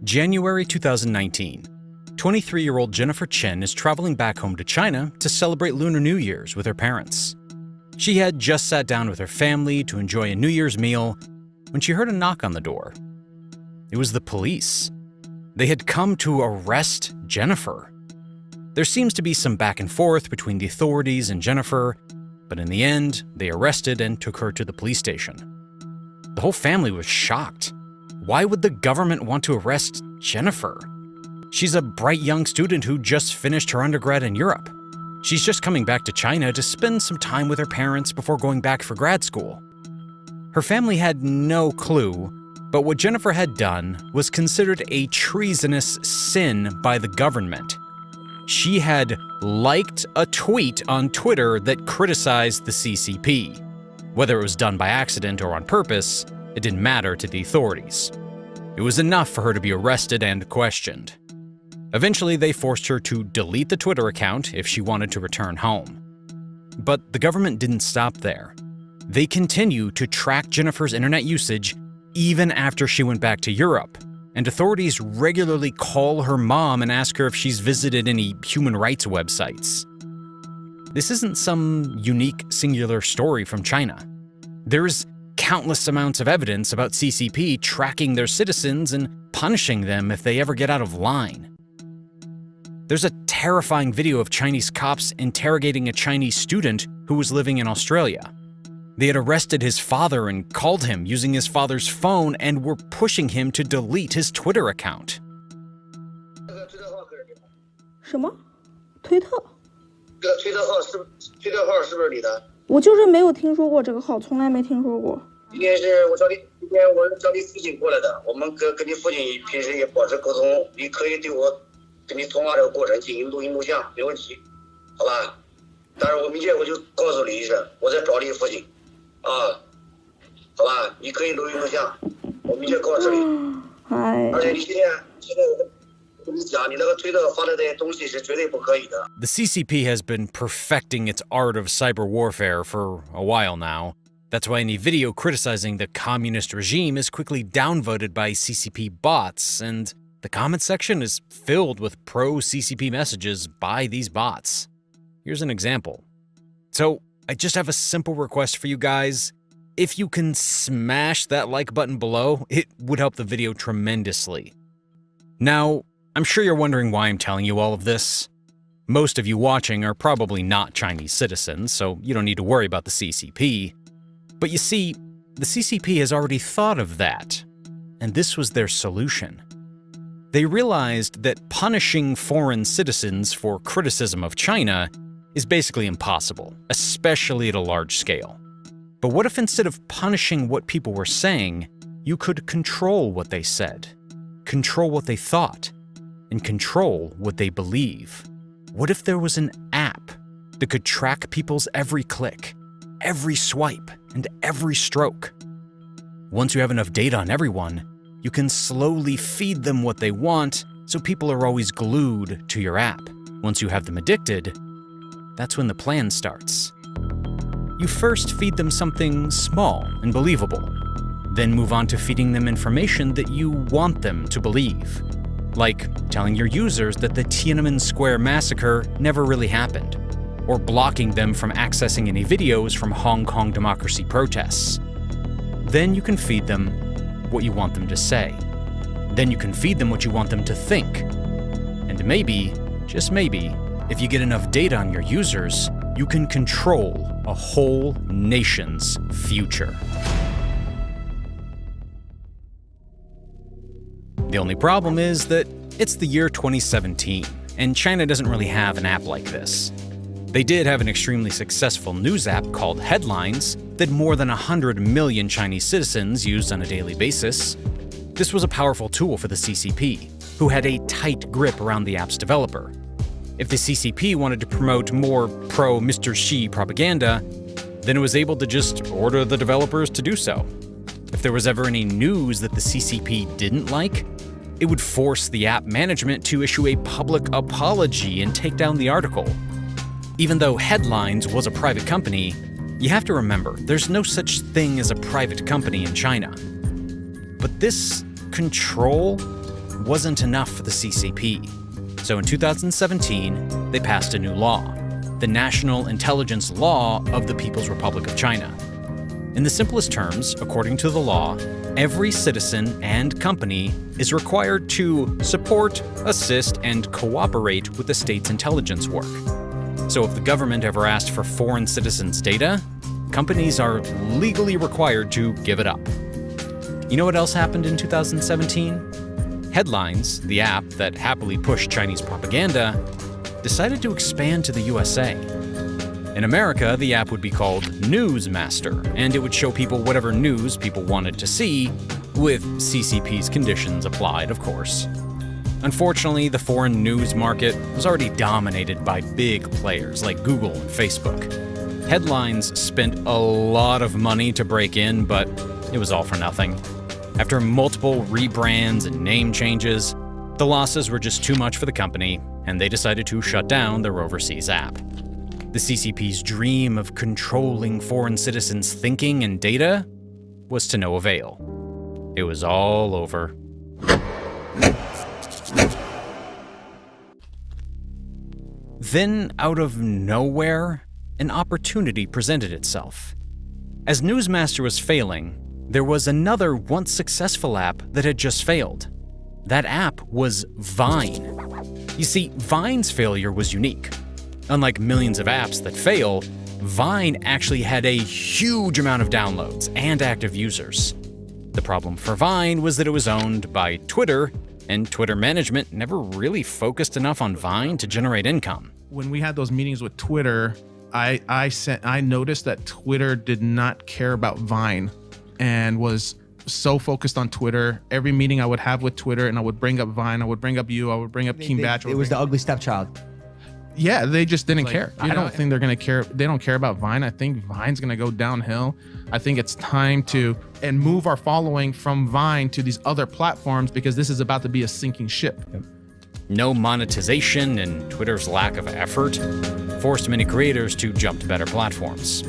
January 2019. 23-year-old Jennifer Chen is traveling back home to China to celebrate Lunar New Year's with her parents. She had just sat down with her family to enjoy a New Year's meal when she heard a knock on the door. It was the police. They had come to arrest Jennifer. There seems to be some back and forth between the authorities and Jennifer, but in the end, they arrested and took her to the police station. The whole family was shocked. Why would the government want to arrest Jennifer? She's a bright young student who just finished her undergrad in Europe. She's just coming back to China to spend some time with her parents before going back for grad school. Her family had no clue, but what Jennifer had done was considered a treasonous sin by the government. She had liked a tweet on Twitter that criticized the CCP. Whether it was done by accident or on purpose, it didn't matter to the authorities. It was enough for her to be arrested and questioned. Eventually, they forced her to delete the Twitter account if she wanted to return home. But the government didn't stop there. They continue to track Jennifer's internet usage even after she went back to Europe, and authorities regularly call her mom and ask her if she's visited any human rights websites. This isn't some unique, singular story from China. There's countless amounts of evidence about CCP tracking their citizens and punishing them if they ever get out of line. There's a terrifying video of Chinese cops interrogating a Chinese student who was living in Australia. They had arrested his father and called him using his father's phone and were pushing him to delete his Twitter account. 什么？推特？这个推特号是不是你的？我就是没有听说过这个号，从来没听说过。今天我找你父亲过来的，我们跟你父亲平时也保持沟通，你可以对我跟你通话这个过程进行录音录像，没问题，好吧？但是我明天我就告诉你一声，我在找你父亲，好吧？你可以录音录像，我明天告诉你。而且你现在我跟你讲，你那个推特发的那些东西是绝对不可以的。The CCP has been perfecting its art of cyber warfare for a while now. That's why any video criticizing the communist regime is quickly downvoted by CCP bots, and the comment section is filled with pro-CCP messages by these bots. Here's an example. So, I just have a simple request for you guys. If you can smash that like button below, it would help the video tremendously. Now, I'm sure you're wondering why I'm telling you all of this. Most of you watching are probably not Chinese citizens, so you don't need to worry about the CCP. But you see, the CCP has already thought of that, and this was their solution. They realized that punishing foreign citizens for criticism of China is basically impossible, especially at a large scale. But what if instead of punishing what people were saying, you could control what they said, control what they thought, and control what they believe? What if there was an app that could track people's every click, every swipe, and every stroke? Once you have enough data on everyone, you can slowly feed them what they want, so people are always glued to your app. Once you have them addicted, that's when the plan starts. You first feed them something small and believable, then move on to feeding them information that you want them to believe. Like telling your users that the Tiananmen Square massacre never really happened, or blocking them from accessing any videos from Hong Kong democracy protests. Then you can feed them what you want them to say. Then you can feed them what you want them to think. And maybe, just maybe, if you get enough data on your users, you can control a whole nation's future. The only problem is that it's the year 2017, and China doesn't really have an app like this. They did have an extremely successful news app called Headlines that more than 100 million Chinese citizens used on a daily basis. This was a powerful tool for the CCP, who had a tight grip around the app's developer. If the CCP wanted to promote more pro-Mr. Xi propaganda, then it was able to just order the developers to do so. If there was ever any news that the CCP didn't like, it would force the app management to issue a public apology and take down the article. Even though Headlines was a private company, you have to remember, there's no such thing as a private company in China. But this control wasn't enough for the CCP. So in 2017, they passed a new law, the National Intelligence Law of the People's Republic of China. In the simplest terms, according to the law, every citizen and company is required to support, assist, and cooperate with the state's intelligence work. So if the government ever asked for foreign citizens' data, companies are legally required to give it up. You know what else happened in 2017? Headlines, the app that happily pushed Chinese propaganda, decided to expand to the USA. In America, the app would be called Newsmaster, and it would show people whatever news people wanted to see, with CCP's conditions applied, of course. Unfortunately, the foreign news market was already dominated by big players like Google and Facebook. Headlines spent a lot of money to break in, but it was all for nothing. After multiple rebrands and name changes, the losses were just too much for the company, and they decided to shut down their overseas app. The CCP's dream of controlling foreign citizens' thinking and data was to no avail. It was all over. Then, out of nowhere, an opportunity presented itself. As Newsmaster was failing, there was another once successful app that had just failed. That app was Vine. You see, Vine's failure was unique. Unlike millions of apps that fail, Vine actually had a huge amount of downloads and active users. The problem for Vine was that it was owned by Twitter, and Twitter management never really focused enough on Vine to generate income. When we had those meetings with Twitter, I noticed that Twitter did not care about Vine and was so focused on Twitter. Every meeting I would have with Twitter, and I would bring up Vine, I would bring up you, I would bring up King Batch. It was the ugly stepchild. Yeah, they just didn't care. I don't think they're going to care. They don't care about Vine. I think Vine's going to go downhill. I think it's time to move our following from Vine to these other platforms, because this is about to be a sinking ship. No monetization and Twitter's lack of effort forced many creators to jump to better platforms.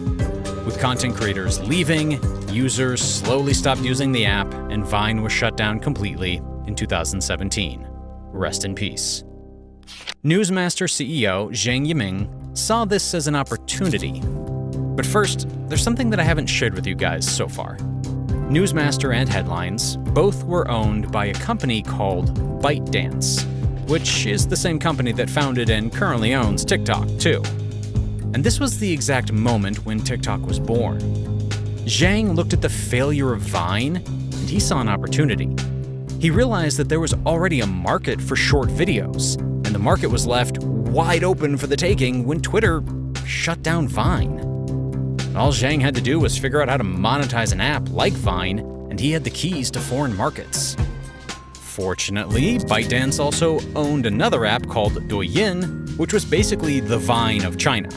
With content creators leaving, users slowly stopped using the app, and Vine was shut down completely in 2017. Rest in peace. Newsmaster CEO Zhang Yiming saw this as an opportunity. But first, there's something that I haven't shared with you guys so far. Newsmaster and Headlines both were owned by a company called ByteDance, which is the same company that founded and currently owns TikTok, too. And this was the exact moment when TikTok was born. Zhang looked at the failure of Vine, and he saw an opportunity. He realized that there was already a market for short videos, and the market was left wide open for the taking when Twitter shut down Vine. All Zhang had to do was figure out how to monetize an app like Vine, and he had the keys to foreign markets. Fortunately, ByteDance also owned another app called Douyin, which was basically the Vine of China,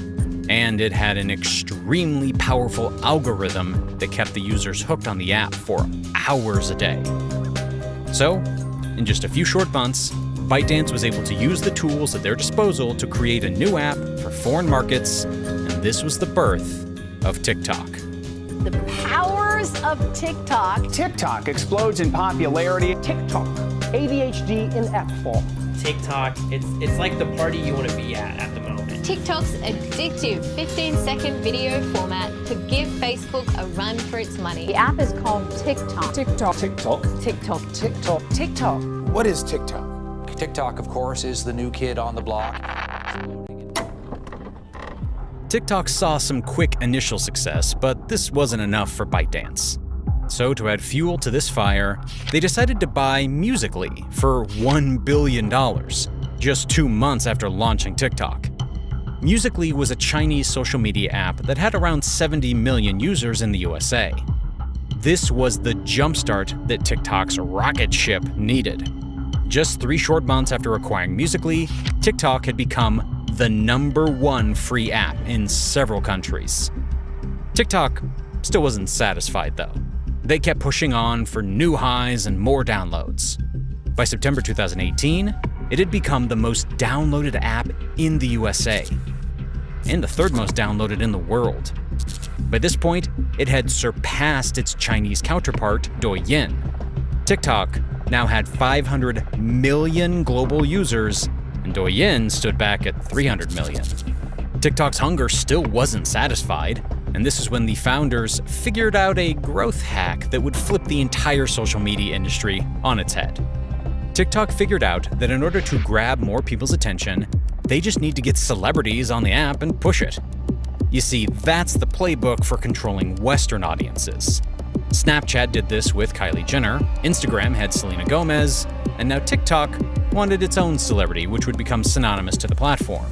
and it had an extremely powerful algorithm that kept the users hooked on the app for hours a day. So, in just a few short months, ByteDance was able to use the tools at their disposal to create a new app for foreign markets, and this was the birth of TikTok. The powers of TikTok. TikTok explodes in popularity. TikTok, ADHD in app form. TikTok, it's like the party you want to be at the moment. TikTok's addictive 15-second video format could give Facebook a run for its money. The app is called TikTok. TikTok. TikTok. TikTok. TikTok. TikTok. What is TikTok? TikTok, of course, is the new kid on the block. TikTok saw some quick initial success, but this wasn't enough for ByteDance. So to add fuel to this fire, they decided to buy Musical.ly for $1 billion, just 2 months after launching TikTok. Musical.ly was a Chinese social media app that had around 70 million users in the USA. This was the jumpstart that TikTok's rocket ship needed. Just 3 short months after acquiring Musical.ly, TikTok had become the #1 free app in several countries. TikTok still wasn't satisfied, though. They kept pushing on for new highs and more downloads. By September 2018, it had become the most downloaded app in the USA, and the 3rd most downloaded in the world. By this point, it had surpassed its Chinese counterpart, Douyin. TikTok now had 500 million global users, and Douyin stood back at 300 million. TikTok's hunger still wasn't satisfied, and this is when the founders figured out a growth hack that would flip the entire social media industry on its head. TikTok figured out that in order to grab more people's attention, they just need to get celebrities on the app and push it. You see, that's the playbook for controlling Western audiences. Snapchat did this with Kylie Jenner, Instagram had Selena Gomez, and now TikTok wanted its own celebrity, which would become synonymous to the platform.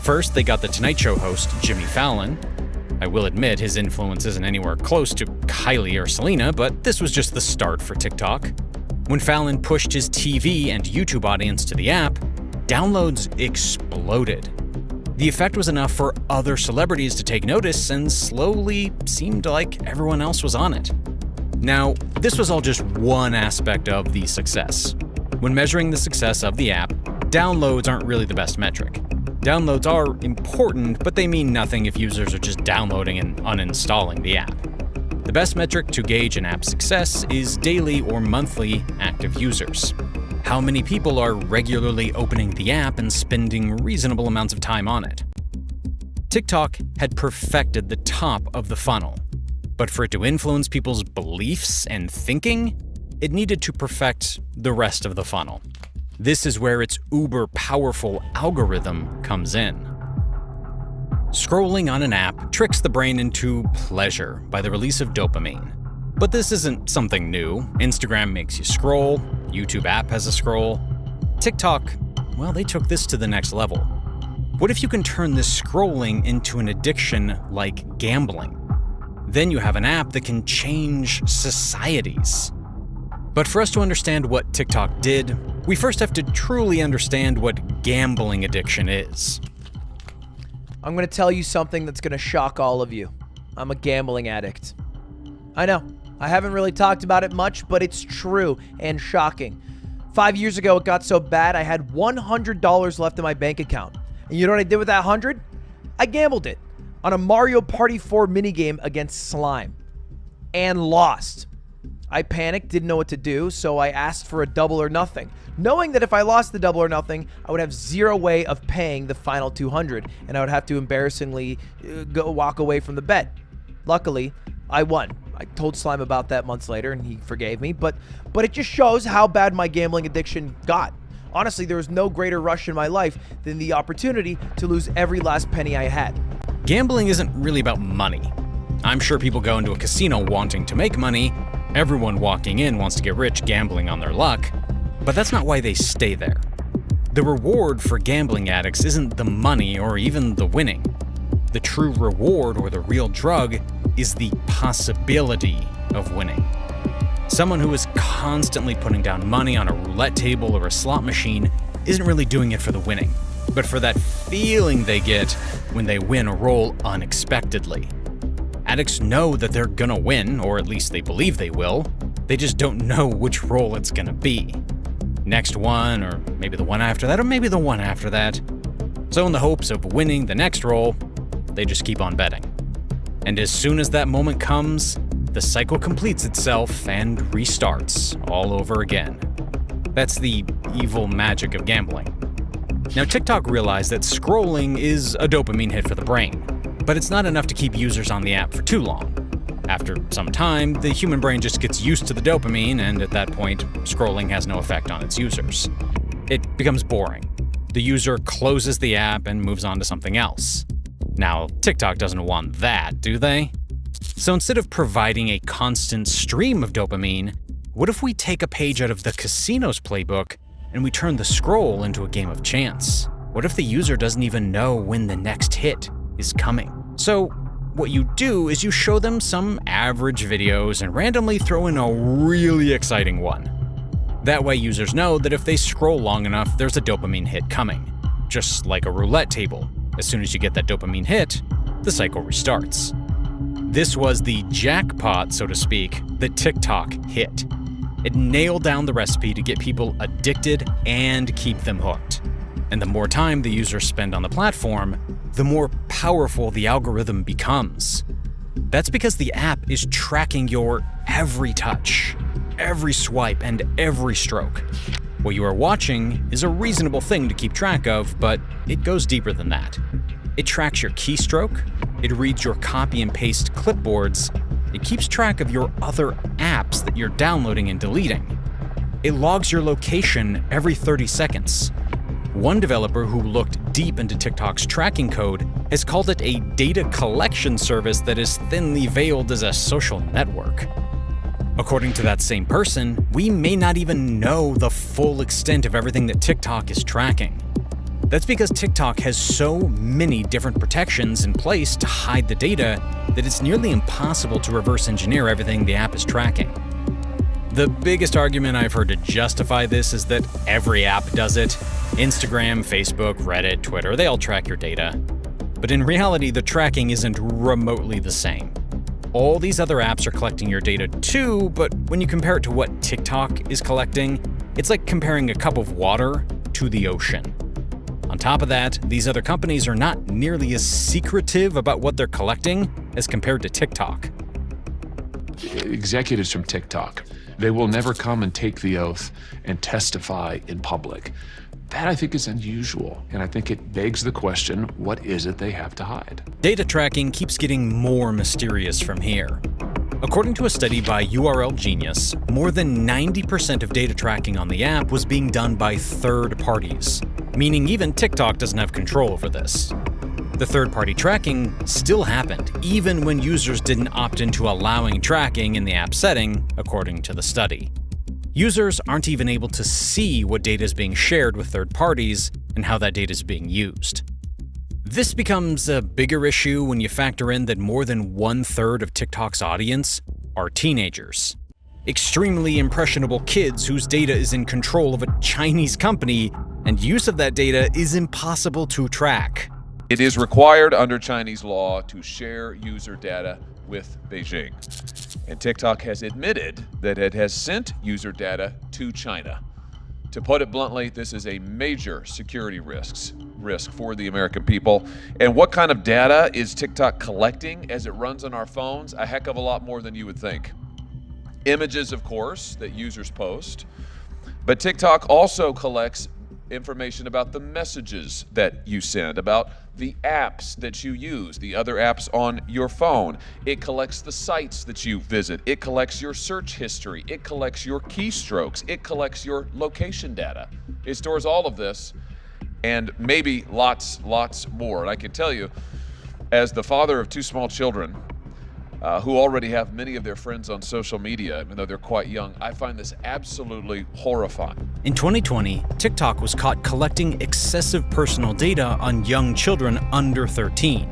First, they got the Tonight Show host Jimmy Fallon. I will admit his influence isn't anywhere close to Kylie or Selena, but this was just the start for TikTok. When Fallon pushed his TV and YouTube audience to the app, downloads exploded. The effect was enough for other celebrities to take notice, and slowly seemed like everyone else was on it. Now, this was all just one aspect of the success. When measuring the success of the app, downloads aren't really the best metric. Downloads are important, but they mean nothing if users are just downloading and uninstalling the app. The best metric to gauge an app's success is daily or monthly active users. How many people are regularly opening the app and spending reasonable amounts of time on it? TikTok had perfected the top of the funnel, but for it to influence people's beliefs and thinking, it needed to perfect the rest of the funnel. This is where its uber-powerful algorithm comes in. Scrolling on an app tricks the brain into pleasure by the release of dopamine. But this isn't something new. Instagram makes you scroll, YouTube app has a scroll. TikTok, well, they took this to the next level. What if you can turn this scrolling into an addiction like gambling? Then you have an app that can change societies. But for us to understand what TikTok did, we first have to truly understand what gambling addiction is. I'm going to tell you something that's going to shock all of you. I'm a gambling addict. I know, I haven't really talked about it much, but it's true and shocking. 5 years ago, it got so bad I had $100 left in my bank account. And you know what I did with that 100? I gambled it on a Mario Party 4 minigame against slime. And lost. I panicked, didn't know what to do, so I asked for a double or nothing, knowing that if I lost the double or nothing, I would have zero way of paying the final 200, and I would have to embarrassingly walk away from the bet. Luckily, I won. I told Slime about that months later, and he forgave me, but it just shows how bad my gambling addiction got. Honestly, there was no greater rush in my life than the opportunity to lose every last penny I had. Gambling isn't really about money. I'm sure people go into a casino wanting to make money. Everyone walking in wants to get rich gambling on their luck, but that's not why they stay there. The reward for gambling addicts isn't the money or even the winning. The true reward or the real drug is the possibility of winning. Someone who is constantly putting down money on a roulette table or a slot machine isn't really doing it for the winning, but for that feeling they get when they win a roll unexpectedly. Addicts know that they're gonna win, or at least they believe they will. They just don't know which roll it's gonna be. Next one, or maybe the one after that, or maybe the one after that. So in the hopes of winning the next roll, they just keep on betting. And as soon as that moment comes, the cycle completes itself and restarts all over again. That's the evil magic of gambling. Now, TikTok realized that scrolling is a dopamine hit for the brain, but it's not enough to keep users on the app for too long. After some time, the human brain just gets used to the dopamine, and at that point, scrolling has no effect on its users. It becomes boring. The user closes the app and moves on to something else. Now, TikTok doesn't want that, do they? So instead of providing a constant stream of dopamine, what if we take a page out of the casino's playbook and we turn the scroll into a game of chance? What if the user doesn't even know when the next hit is coming? So what you do is you show them some average videos and randomly throw in a really exciting one. That way users know that if they scroll long enough, there's a dopamine hit coming. Just like a roulette table. As soon as you get that dopamine hit, the cycle restarts. This was the jackpot, so to speak, that TikTok hit. It nailed down the recipe to get people addicted and keep them hooked. And the more time the users spend on the platform, the more powerful the algorithm becomes. That's because the app is tracking your every touch, every swipe and every stroke. What you are watching is a reasonable thing to keep track of, but it goes deeper than that. It tracks your keystroke, it reads your copy and paste clipboards, it keeps track of your other apps that you're downloading and deleting. It logs your location every 30 seconds. One developer who looked deep into TikTok's tracking code has called it a data collection service that is thinly veiled as a social network. According to that same person, we may not even know the full extent of everything that TikTok is tracking. That's because TikTok has so many different protections in place to hide the data that it's nearly impossible to reverse engineer everything the app is tracking. The biggest argument I've heard to justify this is that every app does it. Instagram, Facebook, Reddit, Twitter, they all track your data. But in reality, the tracking isn't remotely the same. All these other apps are collecting your data too, but when you compare it to what TikTok is collecting, it's like comparing a cup of water to the ocean. On top of that, these other companies are not nearly as secretive about what they're collecting as compared to TikTok. Executives from TikTok, they will never come and take the oath and testify in public. That, I think, is unusual, and I think it begs the question, what is it they have to hide? Data tracking keeps getting more mysterious from here. According to a study by URL Genius, more than 90% of data tracking on the app was being done by third parties, meaning even TikTok doesn't have control over this. The third-party tracking still happened, even when users didn't opt into allowing tracking in the app setting, according to the study. Users aren't even able to see what data is being shared with third parties and how that data is being used. This becomes a bigger issue when you factor in that more than 1/3 of TikTok's audience are teenagers. Extremely impressionable kids whose data is in control of a Chinese company, and use of that data is impossible to track. It is required under Chinese law to share user data with Beijing. And TikTok has admitted that it has sent user data to China. To put it bluntly, this is a major security risk for the American people. And what kind of data is TikTok collecting as it runs on our phones? A heck of a lot more than you would think. Images, of course, that users post. But TikTok also collects information about the messages that you send, about the apps that you use, the other apps on your phone. It collects the sites that you visit. It collects your search history. It collects your keystrokes. It collects your location data. It stores all of this and maybe lots more. And I can tell you, as the father of 2 small children, who already have many of their friends on social media, even though they're quite young, I find this absolutely horrifying. In 2020, TikTok was caught collecting excessive personal data on young children under 13,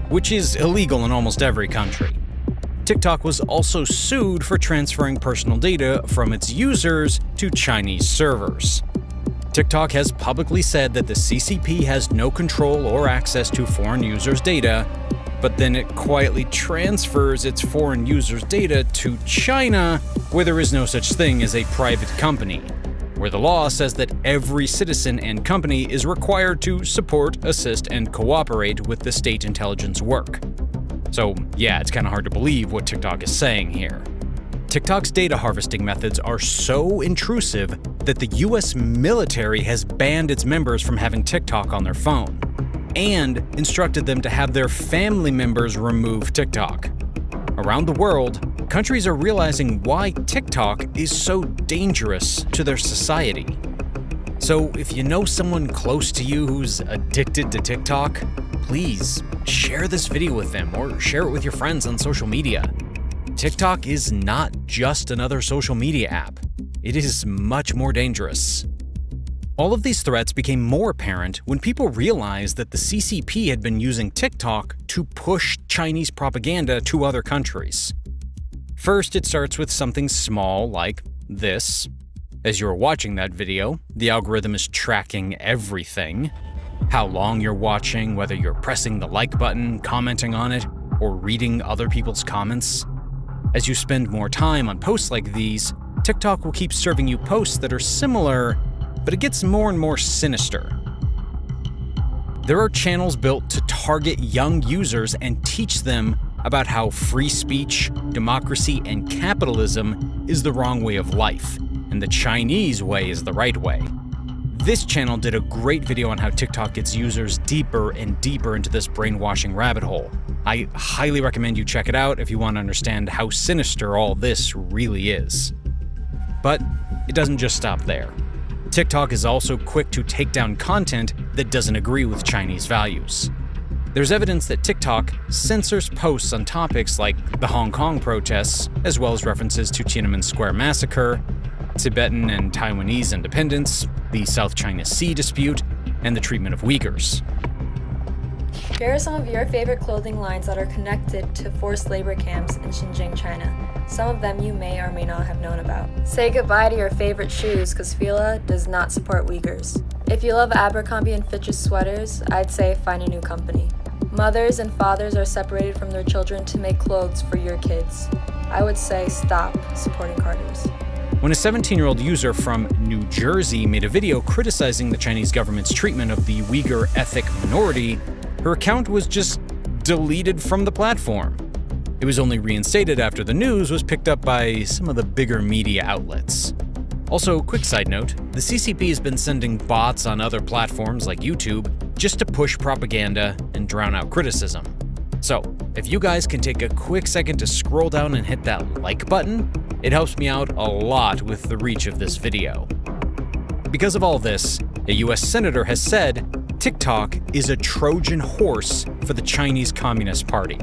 which is illegal in almost every country. TikTok was also sued for transferring personal data from its users to Chinese servers. TikTok has publicly said that the CCP has no control or access to foreign users' data, but then it quietly transfers its foreign users' data to China, where there is no such thing as a private company, where the law says that every citizen and company is required to support, assist, and cooperate with the state intelligence work. So yeah, it's kind of hard to believe what TikTok is saying here. TikTok's data harvesting methods are so intrusive that the US military has banned its members from having TikTok on their phone, and instructed them to have their family members remove TikTok. Around the world, countries are realizing why TikTok is so dangerous to their society. So if you know someone close to you who's addicted to TikTok, please share this video with them or share it with your friends on social media. TikTok is not just another social media app. It is much more dangerous. All of these threats became more apparent when people realized that the CCP had been using TikTok to push Chinese propaganda to other countries. First, it starts with something small like this. As you're watching that video, the algorithm is tracking everything. How long you're watching, whether you're pressing the like button, commenting on it, or reading other people's comments. As you spend more time on posts like these, TikTok will keep serving you posts that are similar, but it gets more and more sinister. There are channels built to target young users and teach them about how free speech, democracy, and capitalism is the wrong way of life, and the Chinese way is the right way. This channel did a great video on how TikTok gets users deeper and deeper into this brainwashing rabbit hole. I highly recommend you check it out if you want to understand how sinister all this really is. But it doesn't just stop there. TikTok is also quick to take down content that doesn't agree with Chinese values. There's evidence that TikTok censors posts on topics like the Hong Kong protests, as well as references to Tiananmen Square massacre, Tibetan and Taiwanese independence, the South China Sea dispute, and the treatment of Uyghurs. Here are some of your favorite clothing lines that are connected to forced labor camps in Xinjiang, China. Some of them you may or may not have known about. Say goodbye to your favorite shoes because Fila does not support Uyghurs. If you love Abercrombie & Fitch's sweaters, I'd say find a new company. Mothers and fathers are separated from their children to make clothes for your kids. I would say stop supporting Carters. When a 17-year-old user from New Jersey made a video criticizing the Chinese government's treatment of the Uyghur ethnic minority, her account was just deleted from the platform. It was only reinstated after the news was picked up by some of the bigger media outlets. Also, quick side note, the CCP has been sending bots on other platforms like YouTube just to push propaganda and drown out criticism. So, if you guys can take a quick second to scroll down and hit that like button, it helps me out a lot with the reach of this video. Because of all this, a US senator has said TikTok is a Trojan horse for the Chinese Communist Party.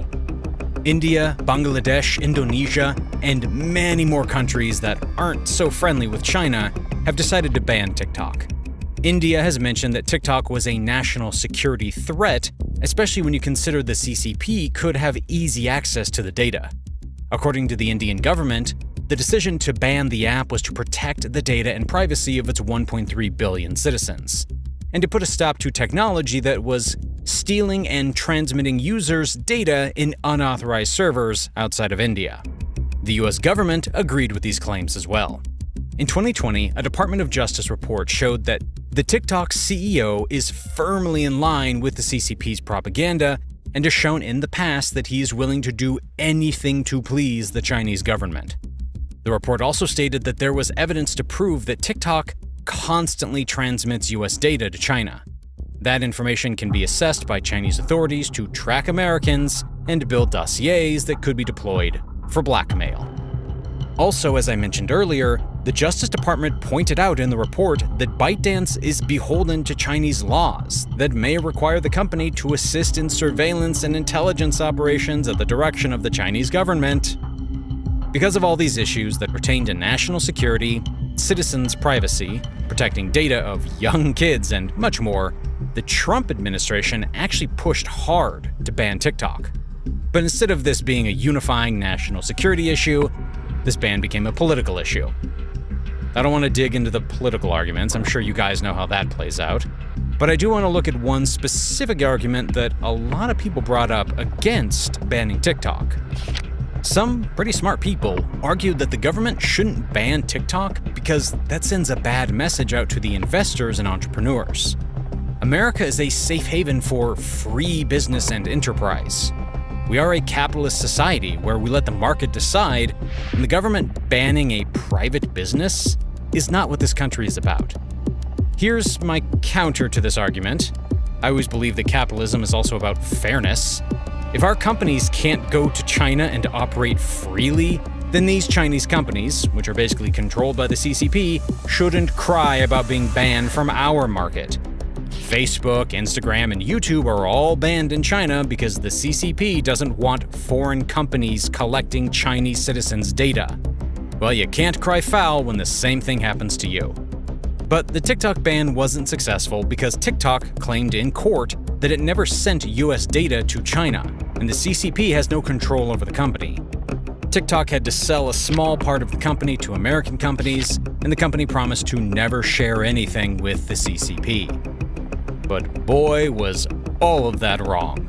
India, Bangladesh, Indonesia, and many more countries that aren't so friendly with China have decided to ban TikTok. India has mentioned that TikTok was a national security threat, especially when you consider the CCP could have easy access to the data. According to the Indian government, the decision to ban the app was to protect the data and privacy of its 1.3 billion citizens, and to put a stop to technology that was stealing and transmitting users' data in unauthorized servers outside of India. The US government agreed with these claims as well. In 2020, a Department of Justice report showed that the TikTok CEO is firmly in line with the CCP's propaganda and has shown in the past that he is willing to do anything to please the Chinese government. The report also stated that there was evidence to prove that TikTok constantly transmits US data to China. That information can be assessed by Chinese authorities to track Americans and build dossiers that could be deployed for blackmail. Also, as I mentioned earlier, the Justice Department pointed out in the report that ByteDance is beholden to Chinese laws that may require the company to assist in surveillance and intelligence operations at the direction of the Chinese government. Because of all these issues that pertain to national security, citizens' privacy, protecting data of young kids, and much more, the Trump administration actually pushed hard to ban TikTok. But instead of this being a unifying national security issue, this ban became a political issue. I don't want to dig into the political arguments, I'm sure you guys know how that plays out. But I do want to look at one specific argument that a lot of people brought up against banning TikTok. Some pretty smart people argued that the government shouldn't ban TikTok because that sends a bad message out to the investors and entrepreneurs. America is a safe haven for free business and enterprise. We are a capitalist society where we let the market decide, and the government banning a private business is not what this country is about. Here's my counter to this argument. I always believe that capitalism is also about fairness. If our companies can't go to China and operate freely, then these Chinese companies, which are basically controlled by the CCP, shouldn't cry about being banned from our market. Facebook, Instagram, and YouTube are all banned in China because the CCP doesn't want foreign companies collecting Chinese citizens' data. Well, you can't cry foul when the same thing happens to you. But the TikTok ban wasn't successful because TikTok claimed in court that it never sent US data to China, and the CCP has no control over the company. TikTok had to sell a small part of the company to American companies, and the company promised to never share anything with the CCP. But boy, was all of that wrong.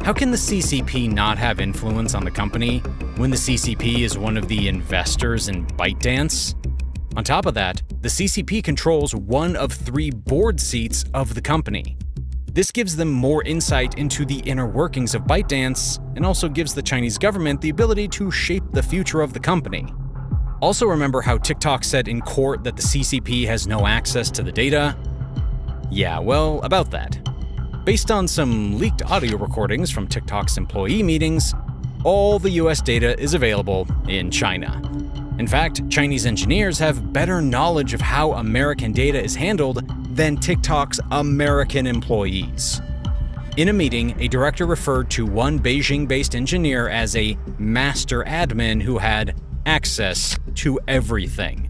How can the CCP not have influence on the company when the CCP is one of the investors in ByteDance? On top of that, the CCP controls one of 3 board seats of the company. This gives them more insight into the inner workings of ByteDance, and also gives the Chinese government the ability to shape the future of the company. Also remember how TikTok said in court that the CCP has no access to the data? Yeah, well, about that. Based on some leaked audio recordings from TikTok's employee meetings, all the US data is available in China. In fact, Chinese engineers have better knowledge of how American data is handled than TikTok's American employees. In a meeting, a director referred to one Beijing-based engineer as a master admin who had access to everything.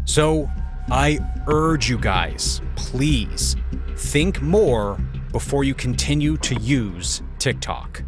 So, I urge you guys, please, think more before you continue to use TikTok.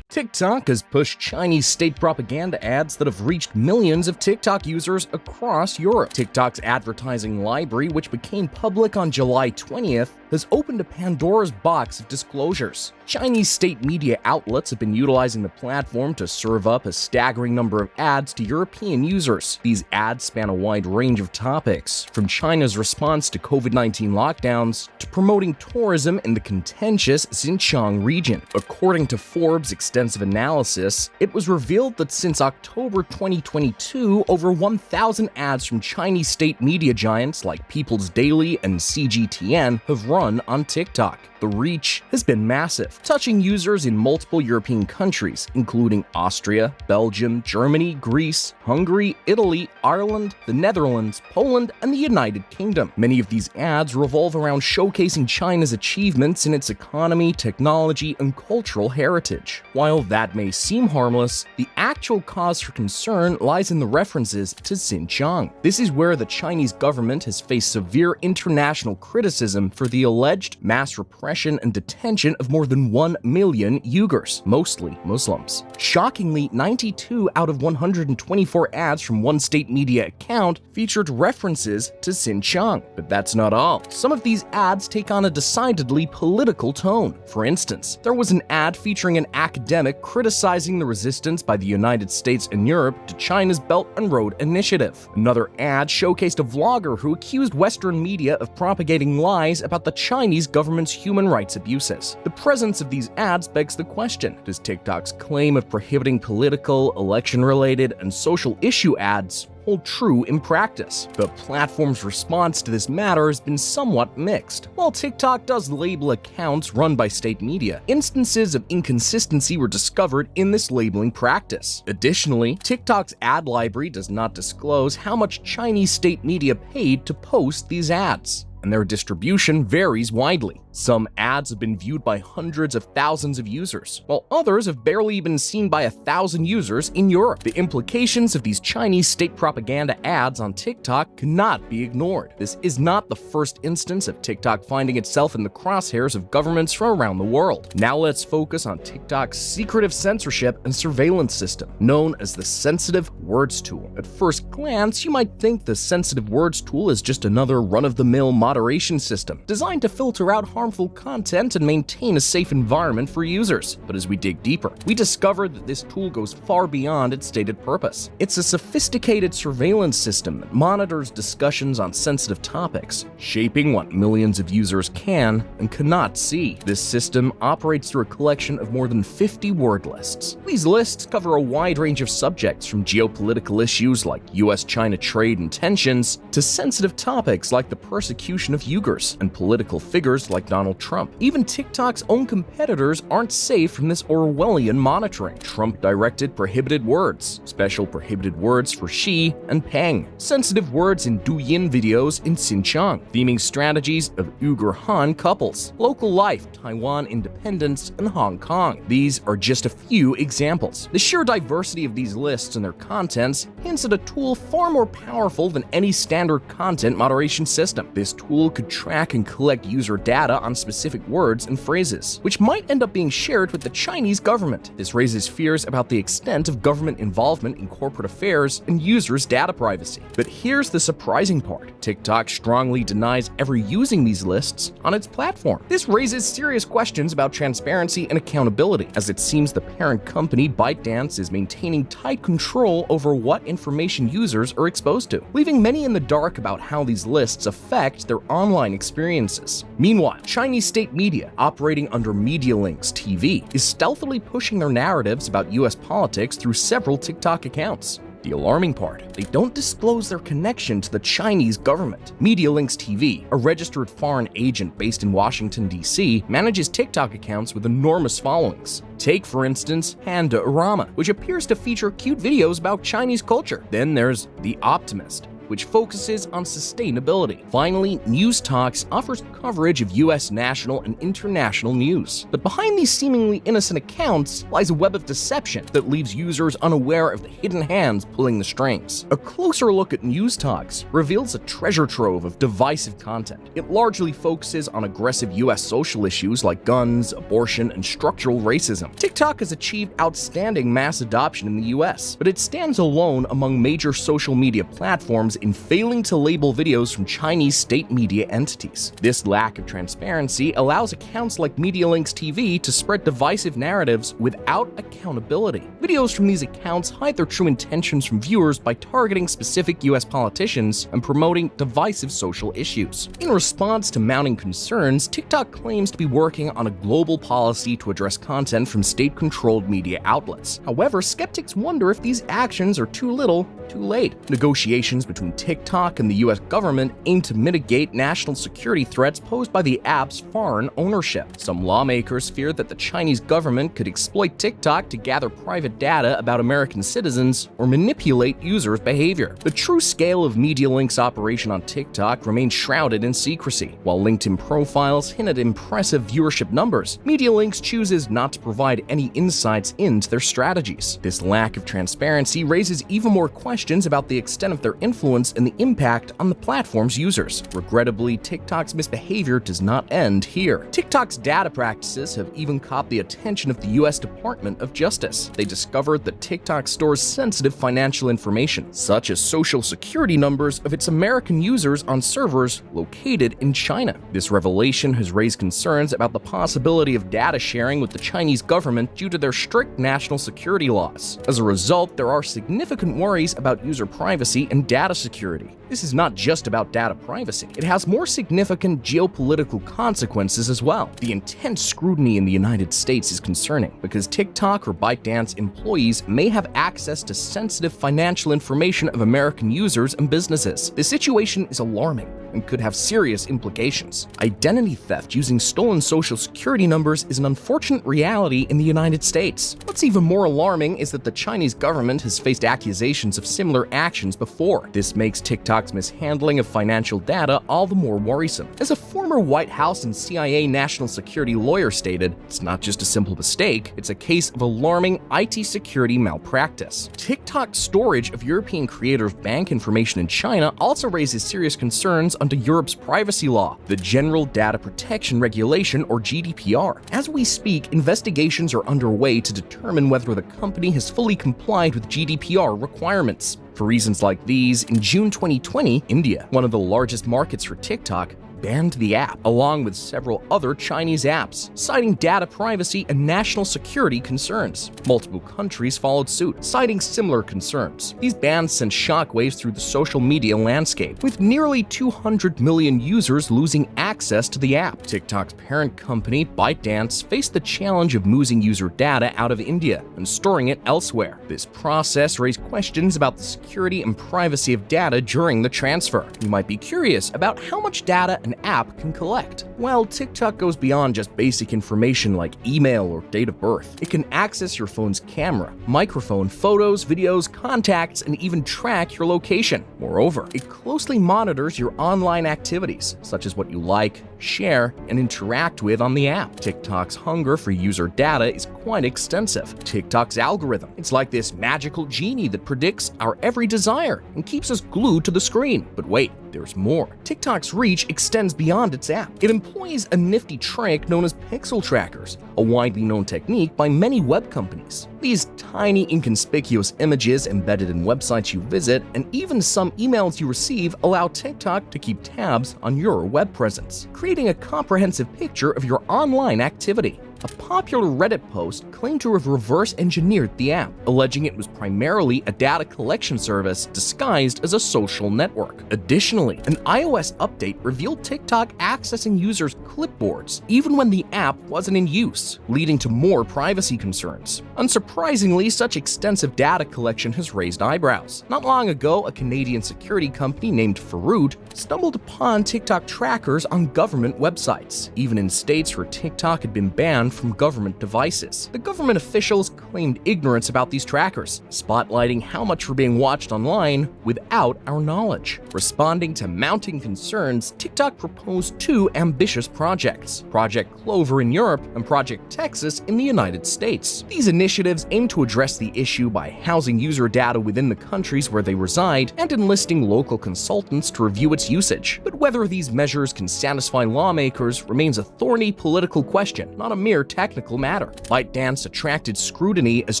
TikTok has pushed Chinese state propaganda ads that have reached millions of TikTok users across Europe. TikTok's advertising library, which became public on July 20th, has opened a Pandora's box of disclosures. Chinese state media outlets have been utilizing the platform to serve up a staggering number of ads to European users. These ads span a wide range of topics, from China's response to COVID-19 lockdowns to promoting tourism in the contentious Xinjiang region. According to Forbes' extensive analysis, it was revealed that since October 2022, over 1,000 ads from Chinese state media giants like People's Daily and CGTN have run on TikTok. The reach has been massive, touching users in multiple European countries, including Austria, Belgium, Germany, Greece, Hungary, Italy, Ireland, the Netherlands, Poland, and the United Kingdom. Many of these ads revolve around showcasing China's achievements in its economy, technology, and cultural heritage. While that may seem harmless, the actual cause for concern lies in the references to Xinjiang. This is where the Chinese government has faced severe international criticism for the alleged mass repression and detention of more than 1 million Uyghurs, mostly Muslims. Shockingly, 92 out of 124 ads from one state media account featured references to Xinjiang. But that's not all. Some of these ads take on a decidedly political tone. For instance, there was an ad featuring an academic criticizing the resistance by the United States and Europe to China's Belt and Road Initiative. Another ad showcased a vlogger who accused Western media of propagating lies about the Chinese government's human rights abuses. The presence of these ads begs the question, does TikTok's claim of prohibiting political, election-related, and social issue ads hold true in practice? The platform's response to this matter has been somewhat mixed. While TikTok does label accounts run by state media, instances of inconsistency were discovered in this labeling practice. Additionally, TikTok's ad library does not disclose how much Chinese state media paid to post these ads, and their distribution varies widely. Some ads have been viewed by hundreds of thousands of users, while others have barely been seen by 1,000 users in Europe. The implications of these Chinese state propaganda ads on TikTok cannot be ignored. This is not the first instance of TikTok finding itself in the crosshairs of governments from around the world. Now let's focus on TikTok's secretive censorship and surveillance system, known as the Sensitive Words Tool. At first glance, you might think the Sensitive Words Tool is just another run-of-the-mill moderation system designed to filter out harmful content and maintain a safe environment for users. But as we dig deeper, we discover that this tool goes far beyond its stated purpose. It's a sophisticated surveillance system that monitors discussions on sensitive topics, shaping what millions of users can and cannot see. This system operates through a collection of more than 50 word lists. These lists cover a wide range of subjects, from geopolitical issues like US-China trade and tensions to sensitive topics like the persecution of Uyghurs and political figures like Donald Trump. Even TikTok's own competitors aren't safe from this Orwellian monitoring. Trump-directed prohibited words, special prohibited words for Xi and Peng, sensitive words in Douyin videos in Xinjiang, theming strategies of Uyghur Han couples, local life, Taiwan independence, and Hong Kong. These are just a few examples. The sheer diversity of these lists and their contents hints at a tool far more powerful than any standard content moderation system. This tool could track and collect user data on specific words and phrases, which might end up being shared with the Chinese government. This raises fears about the extent of government involvement in corporate affairs and users' data privacy. But here's the surprising part. TikTok strongly denies ever using these lists on its platform. This raises serious questions about transparency and accountability, as it seems the parent company, ByteDance, is maintaining tight control over what information users are exposed to, leaving many in the dark about how these lists affect their their online experiences. Meanwhile, Chinese state media, operating under MediaLinks TV, is stealthily pushing their narratives about US politics through several TikTok accounts. The alarming part, they don't disclose their connection to the Chinese government. MediaLinks TV, a registered foreign agent based in Washington, D.C., manages TikTok accounts with enormous followings. Take, for instance, Panda-orama, which appears to feature cute videos about Chinese culture. Then there's The Optimist, which focuses on sustainability. Finally, News Talks offers coverage of US national and international news. But behind these seemingly innocent accounts lies a web of deception that leaves users unaware of the hidden hands pulling the strings. A closer look at News Talks reveals a treasure trove of divisive content. It largely focuses on aggressive US social issues like guns, abortion, and structural racism. TikTok has achieved outstanding mass adoption in the US, but it stands alone among major social media platforms in failing to label videos from Chinese state media entities. This lack of transparency allows accounts like MediaLinks TV to spread divisive narratives without accountability. Videos from these accounts hide their true intentions from viewers by targeting specific US politicians and promoting divisive social issues. In response to mounting concerns, TikTok claims to be working on a global policy to address content from state-controlled media outlets. However, skeptics wonder if these actions are too little, too late. Negotiations between TikTok and the US government aim to mitigate national security threats posed by the app's foreign ownership. Some lawmakers fear that the Chinese government could exploit TikTok to gather private data about American citizens or manipulate users' behavior. The true scale of MediaLink's operation on TikTok remains shrouded in secrecy. While LinkedIn profiles hint at impressive viewership numbers, MediaLinks chooses not to provide any insights into their strategies. This lack of transparency raises even more questions about the extent of their influence and the impact on the platform's users. Regrettably, TikTok's misbehavior does not end here. TikTok's data practices have even caught the attention of the US Department of Justice. They discovered that TikTok stores sensitive financial information, such as social security numbers of its American users on servers located in China. This revelation has raised concerns about the possibility of data sharing with the Chinese government due to their strict national security laws. As a result, there are significant worries about user privacy and data security. This is not just about data privacy. It has more significant geopolitical consequences as well. The intense scrutiny in the United States is concerning because TikTok or ByteDance employees may have access to sensitive financial information of American users and businesses. The situation is alarming and could have serious implications. Identity theft using stolen social security numbers is an unfortunate reality in the United States. What's even more alarming is that the Chinese government has faced accusations of similar actions before. This makes TikTok's mishandling of financial data all the more worrisome. As a former White House and CIA national security lawyer stated, it's not just a simple mistake, it's a case of alarming IT security malpractice. TikTok's storage of European creators' bank information in China also raises serious concerns under Europe's privacy law, the General Data Protection Regulation or GDPR. As we speak, investigations are underway to determine whether the company has fully complied with GDPR requirements. For reasons like these, in June 2020, India, one of the largest markets for TikTok, banned the app, along with several other Chinese apps, citing data privacy and national security concerns. Multiple countries followed suit, citing similar concerns. These bans sent shockwaves through the social media landscape, with nearly 200 million users losing access to the app. TikTok's parent company, ByteDance, faced the challenge of moving user data out of India and storing it elsewhere. This process raised questions about the security and privacy of data during the transfer. You might be curious about how much data an app can collect. Well, TikTok goes beyond just basic information like email or date of birth. It can access your phone's camera, microphone, photos, videos, contacts, and even track your location. Moreover, it closely monitors your online activities, such as what you like, share, and interact with on the app. TikTok's hunger for user data is quite extensive. TikTok's algorithm, it's like this magical genie that predicts our every desire and keeps us glued to the screen. But wait, there's more. TikTok's reach extends beyond its app. It employs a nifty trick known as pixel trackers, a widely known technique by many web companies. These tiny, inconspicuous images embedded in websites you visit and even some emails you receive allow TikTok to keep tabs on your web presence, creating a comprehensive picture of your online activity. A popular Reddit post claimed to have reverse engineered the app, alleging it was primarily a data collection service disguised as a social network. Additionally, an iOS update revealed TikTok accessing users' clipboards even when the app wasn't in use, leading to more privacy concerns. Unsurprisingly, such extensive data collection has raised eyebrows. Not long ago, a Canadian security company named Fruit stumbled upon TikTok trackers on government websites, even in states where TikTok had been banned from government devices. The government officials claimed ignorance about these trackers, spotlighting how much we're being watched online without our knowledge. Responding to mounting concerns, TikTok proposed two ambitious projects: Project Clover in Europe and Project Texas in the United States. These initiatives aim to address the issue by housing user data within the countries where they reside and enlisting local consultants to review its usage. But whether these measures can satisfy lawmakers remains a thorny political question, not a mere technical matter. ByteDance attracted scrutiny as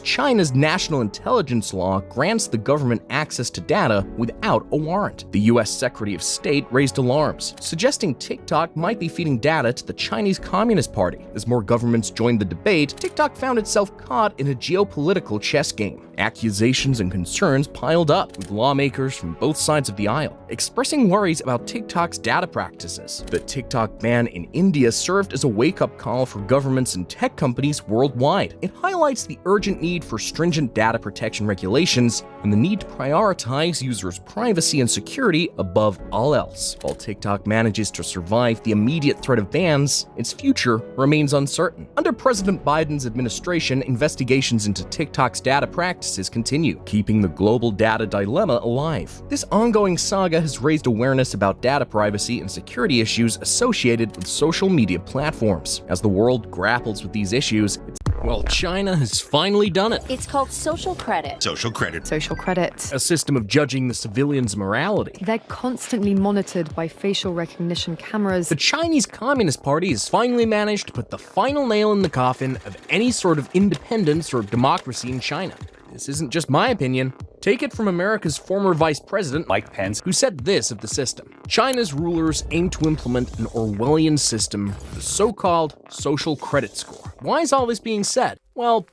China's national intelligence law grants the government access to data without a warrant. The US Secretary of State raised alarms, suggesting TikTok might be feeding data to the Chinese Communist Party. As more governments joined the debate, TikTok found itself caught in a geopolitical chess game. Accusations and concerns piled up, with lawmakers from both sides of the aisle expressing worries about TikTok's data practices. The TikTok ban in India served as a wake-up call for governments and tech companies worldwide. It highlights the urgent need for stringent data protection regulations and the need to prioritize users' privacy and security above all else. While TikTok manages to survive the immediate threat of bans, its future remains uncertain. Under President Biden's administration, investigations into TikTok's data practices continue, keeping the global data dilemma alive. This ongoing saga has raised awareness about data privacy and security issues associated with social media platforms. As the world grapples with these issues, well, China has finally done it. It's called social credit. Social credit. Social credit. A system of judging the civilians' morality. They're constantly monitored by facial recognition cameras. The Chinese Communist Party has finally managed to put the final nail in the coffin of any sort of independence or democracy in China. This isn't just my opinion. Take it from America's former Vice President, Mike Pence, who said this of the system: China's rulers aim to implement an Orwellian system, the so-called social credit score. Why is all this being said? Well,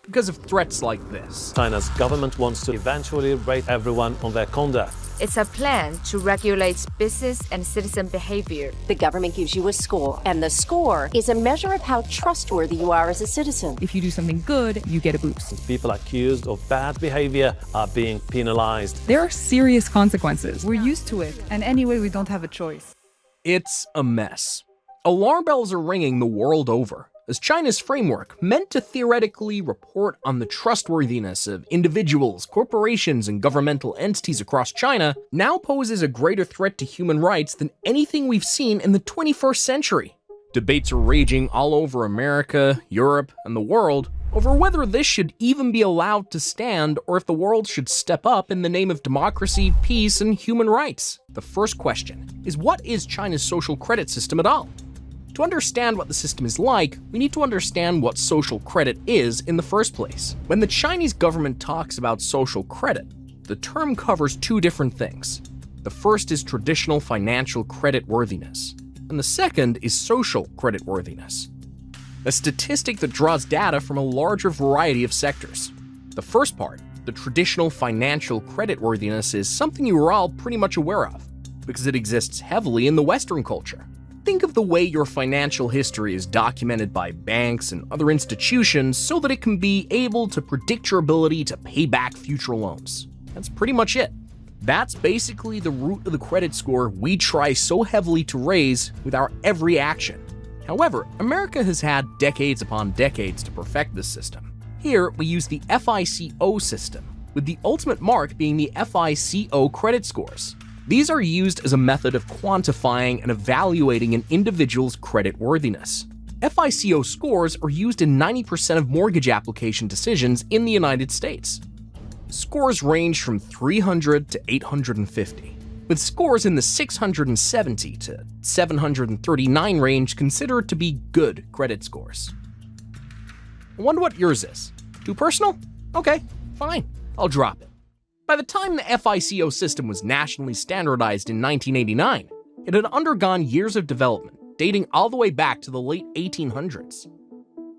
because of threats like this. China's government wants to eventually rate everyone on their conduct. It's a plan to regulate business and citizen behavior. The government gives you a score, and the score is a measure of how trustworthy you are as a citizen. If you do something good, you get a boost. People accused of bad behavior are being penalized. There are serious consequences. We're used to it, and anyway, we don't have a choice. It's a mess. Alarm bells are ringing the world over, as China's framework, meant to theoretically report on the trustworthiness of individuals, corporations, and governmental entities across China, now poses a greater threat to human rights than anything we've seen in the 21st century. Debates are raging all over America, Europe, and the world over whether this should even be allowed to stand or if the world should step up in the name of democracy, peace, and human rights. The first question is, what is China's social credit system at all? To understand what the system is like, we need to understand what social credit is in the first place. When the Chinese government talks about social credit, the term covers two different things. The first is traditional financial creditworthiness, and the second is social creditworthiness, a statistic that draws data from a larger variety of sectors. The first part, the traditional financial creditworthiness, is something you are all pretty much aware of, because it exists heavily in the Western culture. Think of the way your financial history is documented by banks and other institutions so that it can be able to predict your ability to pay back future loans. That's pretty much it. That's basically the root of the credit score we try so heavily to raise with our every action. However, America has had decades upon decades to perfect this system. Here, we use the FICO system, with the ultimate mark being the FICO credit scores. These are used as a method of quantifying and evaluating an individual's creditworthiness. FICO scores are used in 90% of mortgage application decisions in the United States. Scores range from 300 to 850, with scores in the 670 to 739 range considered to be good credit scores. I wonder what yours is. Too personal? Okay, fine, I'll drop it. By the time the FICO system was nationally standardized in 1989, it had undergone years of development, dating all the way back to the late 1800s.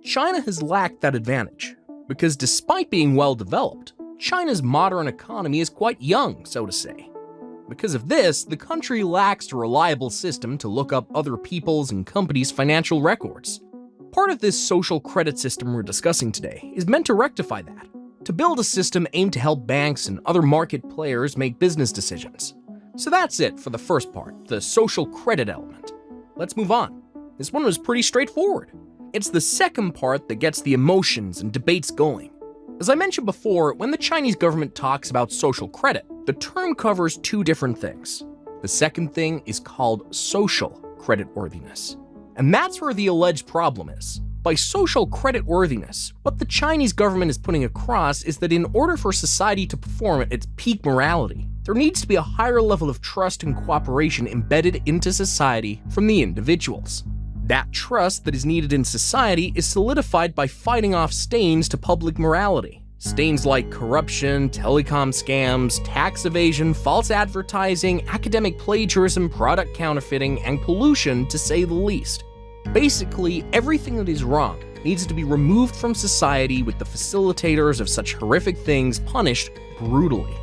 China has lacked that advantage, because despite being well developed, China's modern economy is quite young, so to say. Because of this, the country lacks a reliable system to look up other people's and companies' financial records. Part of this social credit system we're discussing today is meant to rectify that, to build a system aimed to help banks and other market players make business decisions. So that's it for the first part, the social credit element. Let's move on. This one was pretty straightforward. It's the second part that gets the emotions and debates going. As I mentioned before, when the Chinese government talks about social credit, the term covers two different things. The second thing is called social creditworthiness. And that's where the alleged problem is. By social creditworthiness, what the Chinese government is putting across is that in order for society to perform at its peak morality, there needs to be a higher level of trust and cooperation embedded into society from the individuals. That trust that is needed in society is solidified by fighting off stains to public morality. Stains like corruption, telecom scams, tax evasion, false advertising, academic plagiarism, product counterfeiting, and pollution, to say the least. Basically, everything that is wrong needs to be removed from society, with the facilitators of such horrific things punished brutally.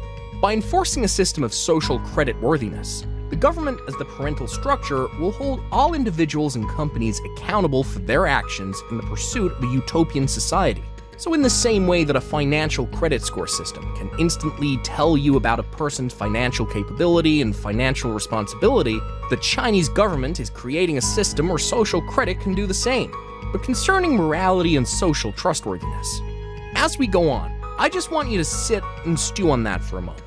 By enforcing a system of social creditworthiness, the government, as the parental structure, will hold all individuals and companies accountable for their actions in the pursuit of a utopian society. So in the same way that a financial credit score system can instantly tell you about a person's financial capability and financial responsibility, the Chinese government is creating a system where social credit can do the same, but concerning morality and social trustworthiness. As we go on, I just want you to sit and stew on that for a moment.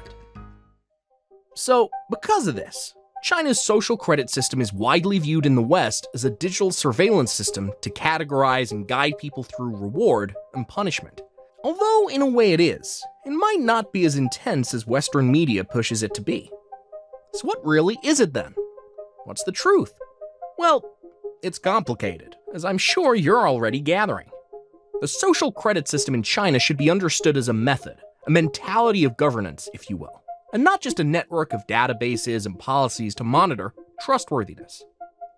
So, because of this, China's social credit system is widely viewed in the West as a digital surveillance system to categorize and guide people through reward and punishment. Although, in a way it is, it might not be as intense as Western media pushes it to be. So what really is it then? What's the truth? Well, it's complicated, as I'm sure you're already gathering. The social credit system in China should be understood as a method, a mentality of governance, if you will, and not just a network of databases and policies to monitor trustworthiness.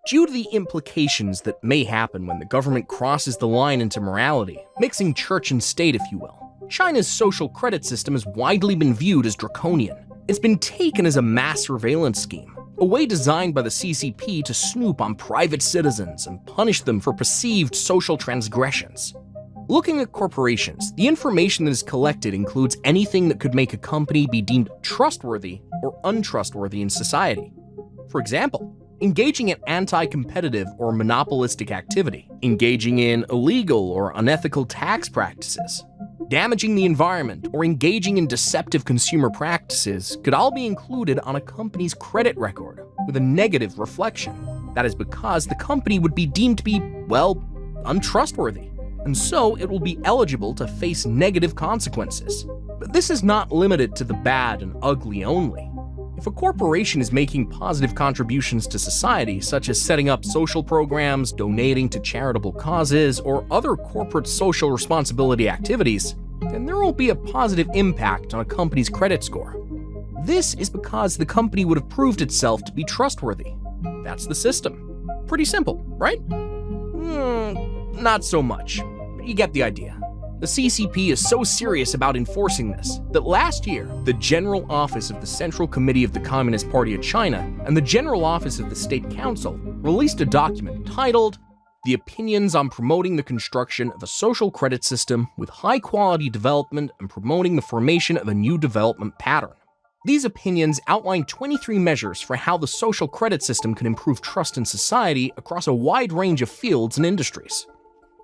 Due to the implications that may happen when the government crosses the line into morality, mixing church and state, if you will, China's social credit system has widely been viewed as draconian. It's been taken as a mass surveillance scheme, a way designed by the CCP to snoop on private citizens and punish them for perceived social transgressions. Looking at corporations, the information that is collected includes anything that could make a company be deemed trustworthy or untrustworthy in society. For example, engaging in anti-competitive or monopolistic activity, engaging in illegal or unethical tax practices, damaging the environment, or engaging in deceptive consumer practices could all be included on a company's credit record with a negative reflection. That is because the company would be deemed to be, well, untrustworthy, and so it will be eligible to face negative consequences. But this is not limited to the bad and ugly only. If a corporation is making positive contributions to society, such as setting up social programs, donating to charitable causes, or other corporate social responsibility activities, then there will be a positive impact on a company's credit score. This is because the company would have proved itself to be trustworthy. That's the system. Pretty simple, right? Not so much, but you get the idea. The CCP is so serious about enforcing this that last year, the General Office of the Central Committee of the Communist Party of China and the General Office of the State Council released a document titled "The Opinions on Promoting the Construction of a Social Credit System with High-Quality Development and Promoting the Formation of a New Development Pattern." These opinions outline 23 measures for how the social credit system can improve trust in society across a wide range of fields and industries.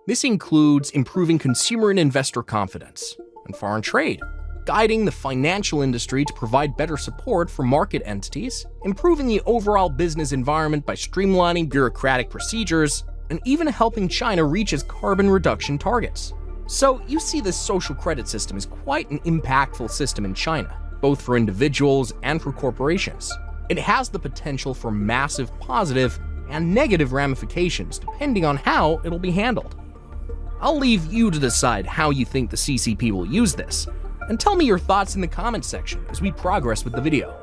This includes improving consumer and investor confidence and foreign trade, guiding the financial industry to provide better support for market entities, improving the overall business environment by streamlining bureaucratic procedures, and even helping China reach its carbon reduction targets. So you see, this social credit system is quite an impactful system in China, both for individuals and for corporations. It has the potential for massive positive and negative ramifications depending on how it'll be handled. I'll leave you to decide how you think the CCP will use this, and tell me your thoughts in the comments section as we progress with the video.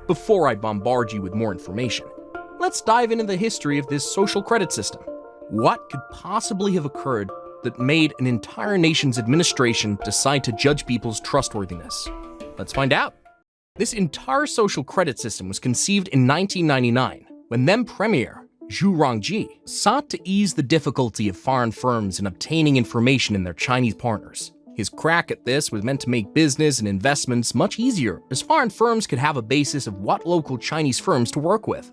Before I bombard you with more information, let's dive into the history of this social credit system. What could possibly have occurred that made an entire nation's administration decide to judge people's trustworthiness? Let's find out. This entire social credit system was conceived in 1999 when then Premier Zhu Rongji sought to ease the difficulty of foreign firms in obtaining information in their Chinese partners. His crack at this was meant to make business and investments much easier, as foreign firms could have a basis of what local Chinese firms to work with.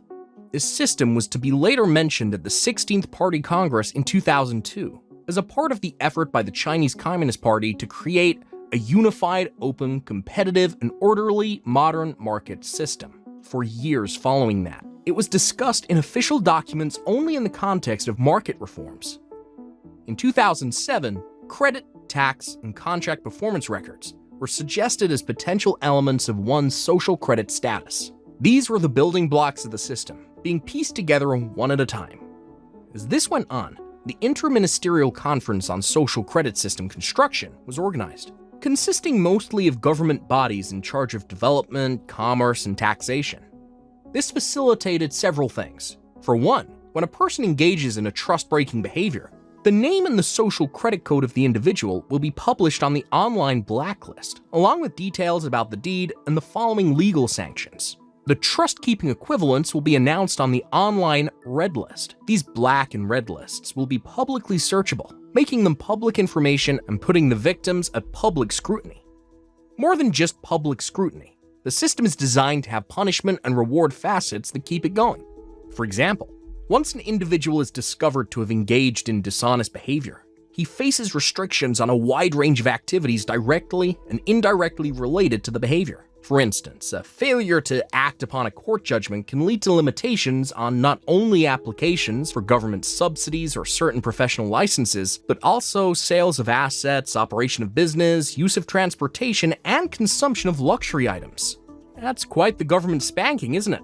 This system was to be later mentioned at the 16th Party Congress in 2002 as a part of the effort by the Chinese Communist Party to create a unified, open, competitive, and orderly modern market system. For years following that, it was discussed in official documents only in the context of market reforms. In 2007, credit, tax, and contract performance records were suggested as potential elements of one's social credit status. These were the building blocks of the system, being pieced together one at a time. As this went on, the Interministerial Conference on Social Credit System Construction was organized, consisting mostly of government bodies in charge of development, commerce, and taxation. This facilitated several things. For one, when a person engages in a trust-breaking behavior, the name and the social credit code of the individual will be published on the online blacklist, along with details about the deed and the following legal sanctions. The trust-keeping equivalents will be announced on the online red list. These black and red lists will be publicly searchable, making them public information and putting the victims at public scrutiny. More than just public scrutiny, the system is designed to have punishment and reward facets that keep it going. For example, once an individual is discovered to have engaged in dishonest behavior, he faces restrictions on a wide range of activities directly and indirectly related to the behavior. For instance, a failure to act upon a court judgment can lead to limitations on not only applications for government subsidies or certain professional licenses, but also sales of assets, operation of business, use of transportation, and consumption of luxury items. That's quite the government spanking, isn't it?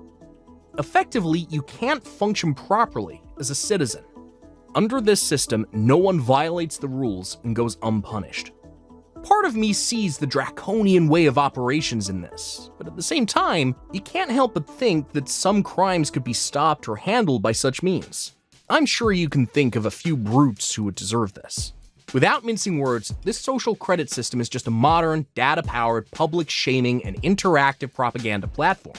Effectively, you can't function properly as a citizen. Under this system, no one violates the rules and goes unpunished. Part of me sees the draconian way of operations in this, but at the same time, you can't help but think that some crimes could be stopped or handled by such means. I'm sure you can think of a few brutes who would deserve this. Without mincing words, this social credit system is just a modern, data-powered, public shaming and interactive propaganda platform.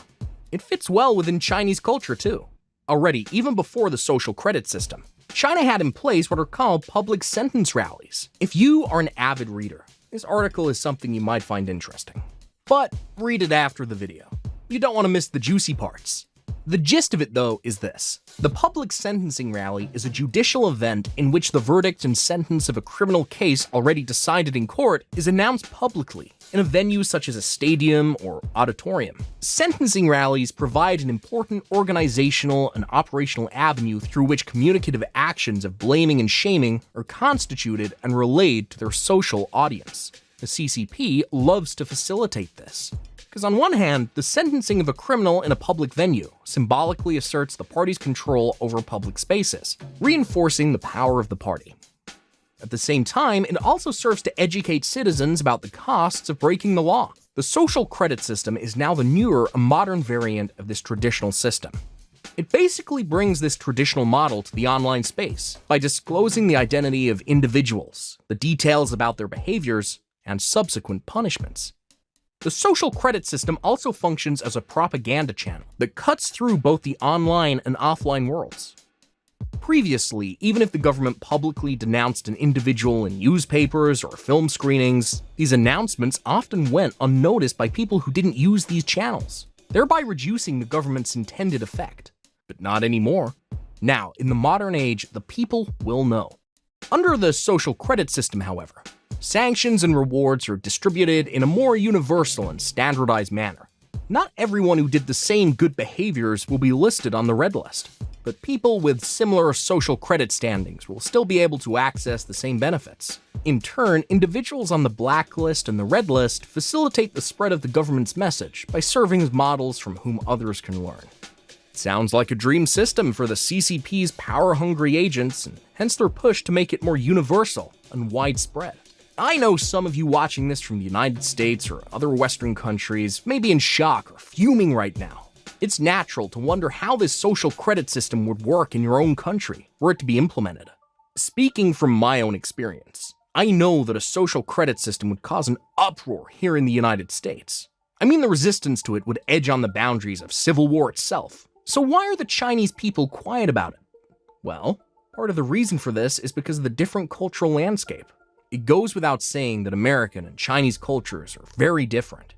It fits well within Chinese culture too. Already, even before the social credit system, China had in place what are called public sentence rallies. If you are an avid reader, this article is something you might find interesting. But read it after the video. You don't want to miss the juicy parts. The gist of it, though, is this. The public sentencing rally is a judicial event in which the verdict and sentence of a criminal case already decided in court is announced publicly in a venue such as a stadium or auditorium. Sentencing rallies provide an important organizational and operational avenue through which communicative actions of blaming and shaming are constituted and relayed to their social audience. The CCP loves to facilitate this. Because on one hand, the sentencing of a criminal in a public venue symbolically asserts the party's control over public spaces, reinforcing the power of the party. At the same time, it also serves to educate citizens about the costs of breaking the law. The social credit system is now the newer, modern variant of this traditional system. It basically brings this traditional model to the online space by disclosing the identity of individuals, the details about their behaviors, and subsequent punishments. The social credit system also functions as a propaganda channel that cuts through both the online and offline worlds. Previously, even if the government publicly denounced an individual in newspapers or film screenings, these announcements often went unnoticed by people who didn't use these channels, thereby reducing the government's intended effect. But not anymore. Now, in the modern age, the people will know. Under the social credit system, however, sanctions and rewards are distributed in a more universal and standardized manner. Not everyone who did the same good behaviors will be listed on the red list, but people with similar social credit standings will still be able to access the same benefits. In turn, individuals on the blacklist and the red list facilitate the spread of the government's message by serving as models from whom others can learn. It sounds like a dream system for the CCP's power-hungry agents, and hence their push to make it more universal and widespread. I know some of you watching this from the United States or other Western countries may be in shock or fuming right now. It's natural to wonder how this social credit system would work in your own country were it to be implemented. Speaking from my own experience, I know that a social credit system would cause an uproar here in the United States. I mean, the resistance to it would edge on the boundaries of civil war itself. So why are the Chinese people quiet about it? Well, part of the reason for this is because of the different cultural landscape. It goes without saying that American and Chinese cultures are very different.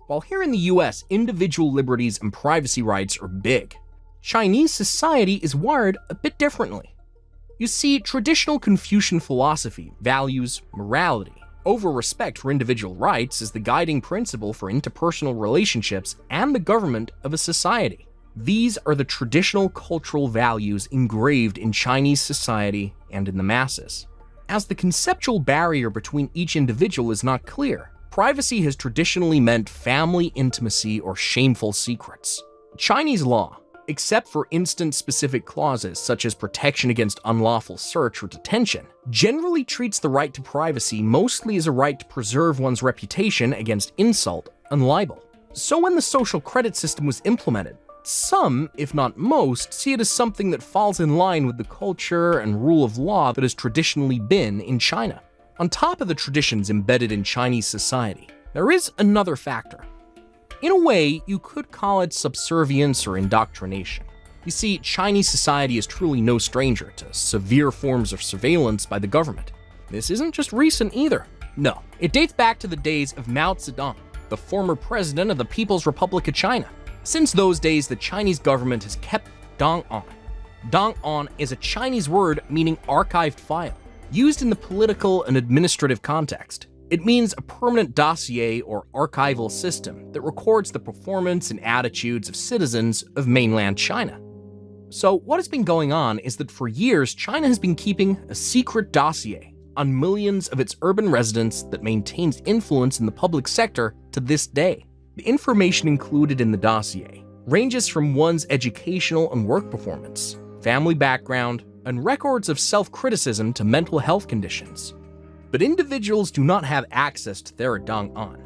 While here in the US, individual liberties and privacy rights are big, Chinese society is wired a bit differently. You see, traditional Confucian philosophy values morality over respect for individual rights as the guiding principle for interpersonal relationships and the government of a society. These are the traditional cultural values engraved in Chinese society and in the masses. As the conceptual barrier between each individual is not clear, privacy has traditionally meant family intimacy or shameful secrets. Chinese law, except for instance-specific clauses such as protection against unlawful search or detention, generally treats the right to privacy mostly as a right to preserve one's reputation against insult and libel. So when the social credit system was implemented, some, if not most, see it as something that falls in line with the culture and rule of law that has traditionally been in China. On top of the traditions embedded in Chinese society, there is another factor. In a way, you could call it subservience or indoctrination. You see, Chinese society is truly no stranger to severe forms of surveillance by the government. This isn't just recent either. No, it dates back to the days of Mao Zedong, the former president of the People's Republic of China. Since those days, the Chinese government has kept Dong'an. Dong'an is a Chinese word meaning archived file, used in the political and administrative context. It means a permanent dossier or archival system that records the performance and attitudes of citizens of mainland China. So what has been going on is that for years, China has been keeping a secret dossier on millions of its urban residents that maintains influence in the public sector to this day. The information included in the dossier ranges from one's educational and work performance, family background, and records of self-criticism to mental health conditions. But individuals do not have access to their Dong'an.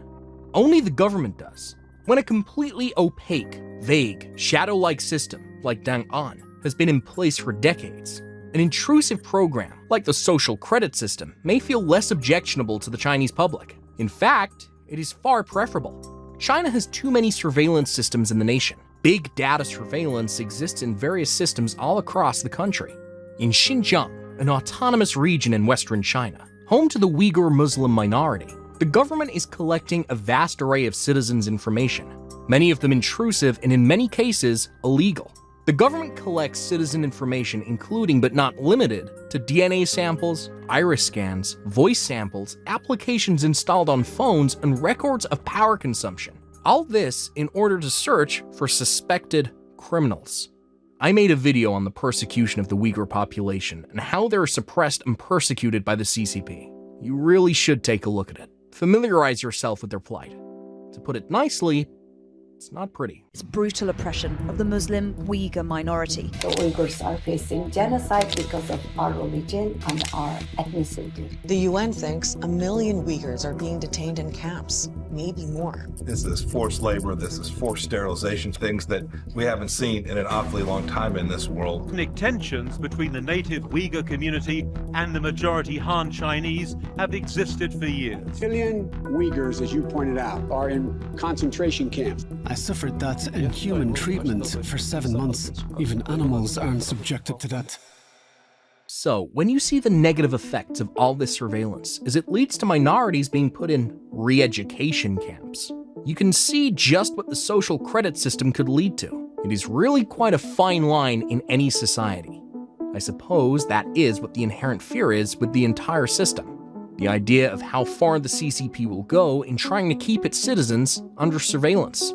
Only the government does. When a completely opaque, vague, shadow-like system like Dong'an has been in place for decades, an intrusive program like the social credit system may feel less objectionable to the Chinese public. In fact, it is far preferable. China has too many surveillance systems in the nation. Big data surveillance exists in various systems all across the country. In Xinjiang, an autonomous region in western China, home to the Uyghur Muslim minority, the government is collecting a vast array of citizens' information, many of them intrusive and in many cases illegal. The government collects citizen information including but not limited to DNA samples, iris scans, voice samples, applications installed on phones, and records of power consumption. All this in order to search for suspected criminals. I made a video on the persecution of the Uyghur population and how they're suppressed and persecuted by the CCP. You really should take a look at it. Familiarize yourself with their plight. To put it nicely, it's not pretty. It's brutal oppression of the Muslim Uyghur minority. The Uyghurs are facing genocide because of our religion and our ethnicity. The UN thinks 1 million Uyghurs are being detained in camps, maybe more. This is forced labor, this is forced sterilization, things that we haven't seen in an awfully long time in this world. Ethnic tensions between the native Uyghur community and the majority Han Chinese have existed for years. 1 million Uyghurs, as you pointed out, are in concentration camps. I suffered that inhuman treatment for 7 months. Even animals aren't subjected to that. So, when you see the negative effects of all this surveillance as it leads to minorities being put in re-education camps, you can see just what the social credit system could lead to. It is really quite a fine line in any society. I suppose that is what the inherent fear is with the entire system. The idea of how far the CCP will go in trying to keep its citizens under surveillance.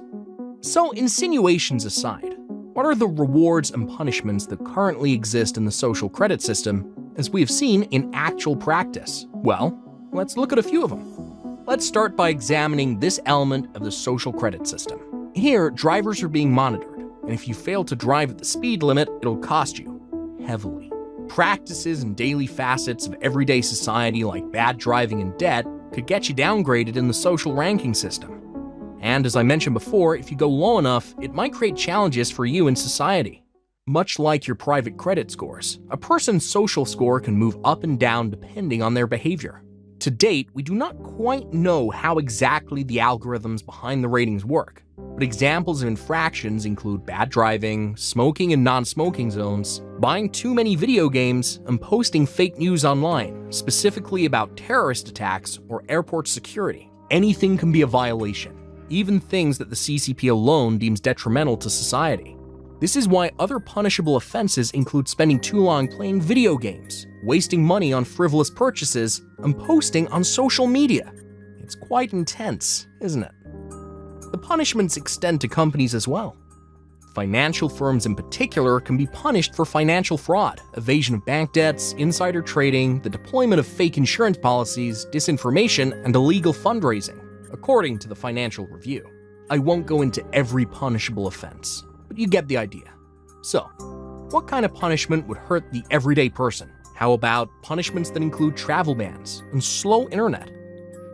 So, insinuations aside, what are the rewards and punishments that currently exist in the social credit system, as we have seen in actual practice? Well, let's look at a few of them. Let's start by examining this element of the social credit system. Here, drivers are being monitored, and if you fail to drive at the speed limit, it'll cost you heavily. Practices and daily facets of everyday society like bad driving and debt could get you downgraded in the social ranking system. And as I mentioned before, if you go low enough, it might create challenges for you in society. Much like your private credit scores, a person's social score can move up and down depending on their behavior. To date, we do not quite know how exactly the algorithms behind the ratings work, but examples of infractions include bad driving, smoking in non-smoking zones, buying too many video games, and posting fake news online, specifically about terrorist attacks or airport security. Anything can be a violation, even things that the CCP alone deems detrimental to society. This is why other punishable offenses include spending too long playing video games, wasting money on frivolous purchases, and posting on social media. It's quite intense, isn't it? The punishments extend to companies as well. Financial firms in particular can be punished for financial fraud, evasion of bank debts, insider trading, the deployment of fake insurance policies, disinformation, and illegal fundraising, according to the Financial Review. I won't go into every punishable offense, but you get the idea. So, what kind of punishment would hurt the everyday person? How about punishments that include travel bans and slow internet?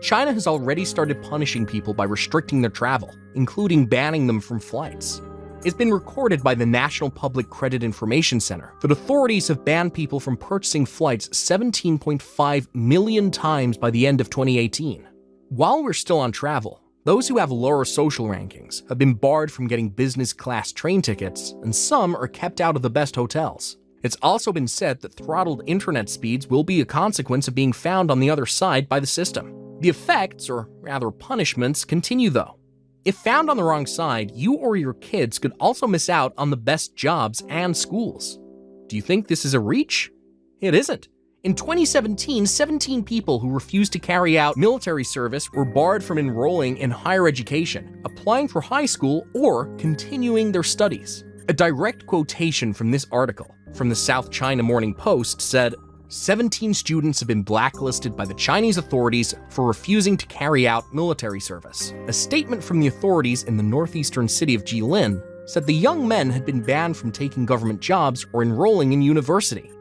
China has already started punishing people by restricting their travel, including banning them from flights. It's been recorded by the National Public Credit Information Center that authorities have banned people from purchasing flights 17.5 million times by the end of 2018. While we're still on travel, those who have lower social rankings have been barred from getting business class train tickets, and some are kept out of the best hotels. It's also been said that throttled internet speeds will be a consequence of being found on the other side by the system. The effects, or rather punishments, continue though. If found on the wrong side, you or your kids could also miss out on the best jobs and schools. Do you think this is a reach? It isn't. In 2017, 17 people who refused to carry out military service were barred from enrolling in higher education, applying for high school, or continuing their studies. A direct quotation from this article from the South China Morning Post said, 17 students have been blacklisted by the Chinese authorities for refusing to carry out military service. A statement from the authorities in the northeastern city of Jilin said the young men had been banned from taking government jobs or enrolling in university.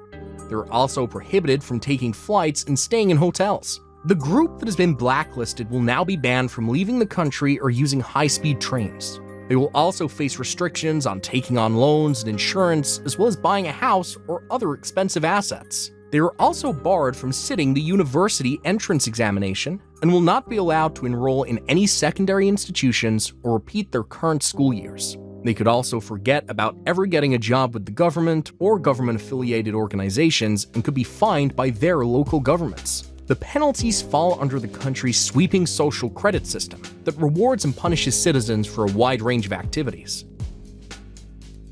They were also prohibited from taking flights and staying in hotels. The group that has been blacklisted will now be banned from leaving the country or using high-speed trains. They will also face restrictions on taking on loans and insurance, as well as buying a house or other expensive assets. They are also barred from sitting the university entrance examination and will not be allowed to enroll in any secondary institutions or repeat their current school years. They could also forget about ever getting a job with the government or government-affiliated organizations and could be fined by their local governments. The penalties fall under the country's sweeping social credit system that rewards and punishes citizens for a wide range of activities.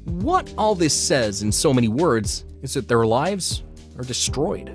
What all this says in so many words is that their lives are destroyed.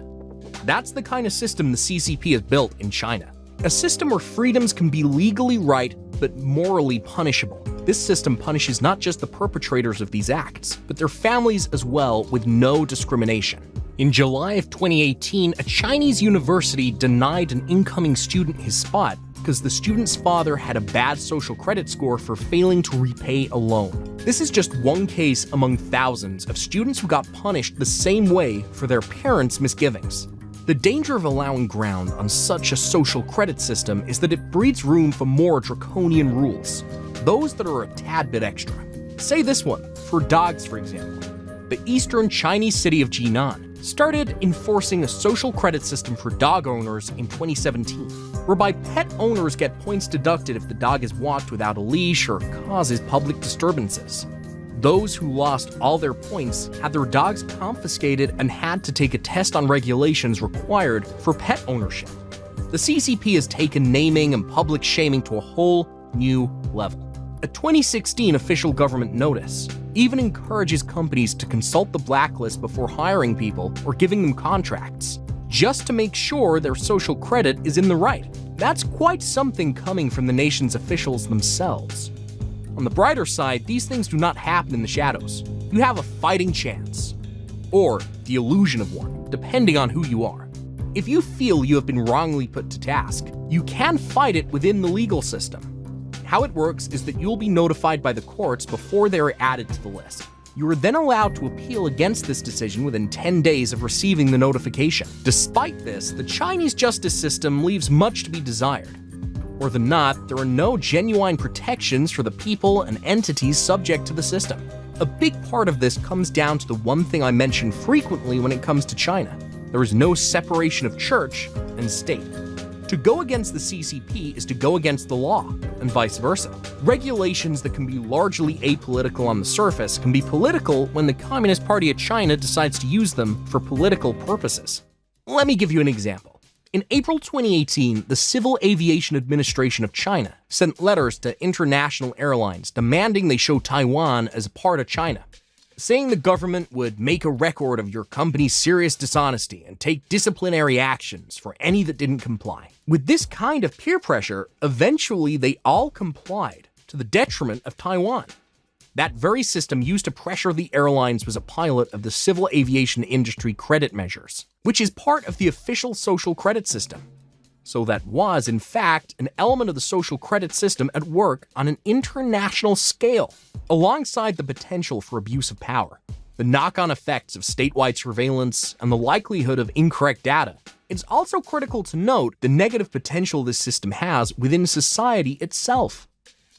That's the kind of system the CCP has built in China. A system where freedoms can be legally right but morally punishable. This system punishes not just the perpetrators of these acts, but their families as well, with no discrimination. In July of 2018, a Chinese university denied an incoming student his spot because the student's father had a bad social credit score for failing to repay a loan. This is just one case among thousands of students who got punished the same way for their parents' misgivings. The danger of allowing ground on such a social credit system is that it breeds room for more draconian rules, those that are a tad bit extra. Say this one, for dogs for example. The eastern Chinese city of Jinan started enforcing a social credit system for dog owners in 2017, whereby pet owners get points deducted if the dog is walked without a leash or causes public disturbances. Those who lost all their points had their dogs confiscated and had to take a test on regulations required for pet ownership. The CCP has taken naming and public shaming to a whole new level. A 2016 official government notice even encourages companies to consult the blacklist before hiring people or giving them contracts, just to make sure their social credit is in the right. That's quite something coming from the nation's officials themselves. On the brighter side, these things do not happen in the shadows. You have a fighting chance, or the illusion of one, depending on who you are. If you feel you have been wrongly put to task, you can fight it within the legal system. How it works is that you'll be notified by the courts before they are added to the list. You are then allowed to appeal against this decision within 10 days of receiving the notification. Despite this, the Chinese justice system leaves much to be desired. More than not, there are no genuine protections for the people and entities subject to the system. A big part of this comes down to the one thing I mention frequently when it comes to China. There is no separation of church and state. To go against the CCP is to go against the law, and vice versa. Regulations that can be largely apolitical on the surface can be political when the Communist Party of China decides to use them for political purposes. Let me give you an example. In April 2018, the Civil Aviation Administration of China sent letters to international airlines demanding they show Taiwan as a part of China, saying the government would make a record of your company's serious dishonesty and take disciplinary actions for any that didn't comply. With this kind of peer pressure, eventually they all complied, to the detriment of Taiwan. That very system used to pressure the airlines was a pilot of the civil aviation industry credit measures, which is part of the official social credit system. So that was, in fact, an element of the social credit system at work on an international scale, alongside the potential for abuse of power, the knock-on effects of statewide surveillance, and the likelihood of incorrect data. It's also critical to note the negative potential this system has within society itself.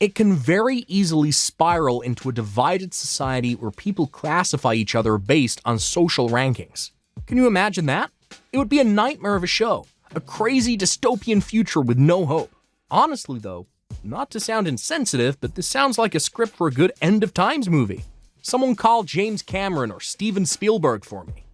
It can very easily spiral into a divided society where people classify each other based on social rankings. Can you imagine that? It would be a nightmare of a show. A crazy dystopian future with no hope. Honestly though, not to sound insensitive, but this sounds like a script for a good end of times movie. Someone call James Cameron or Steven Spielberg for me.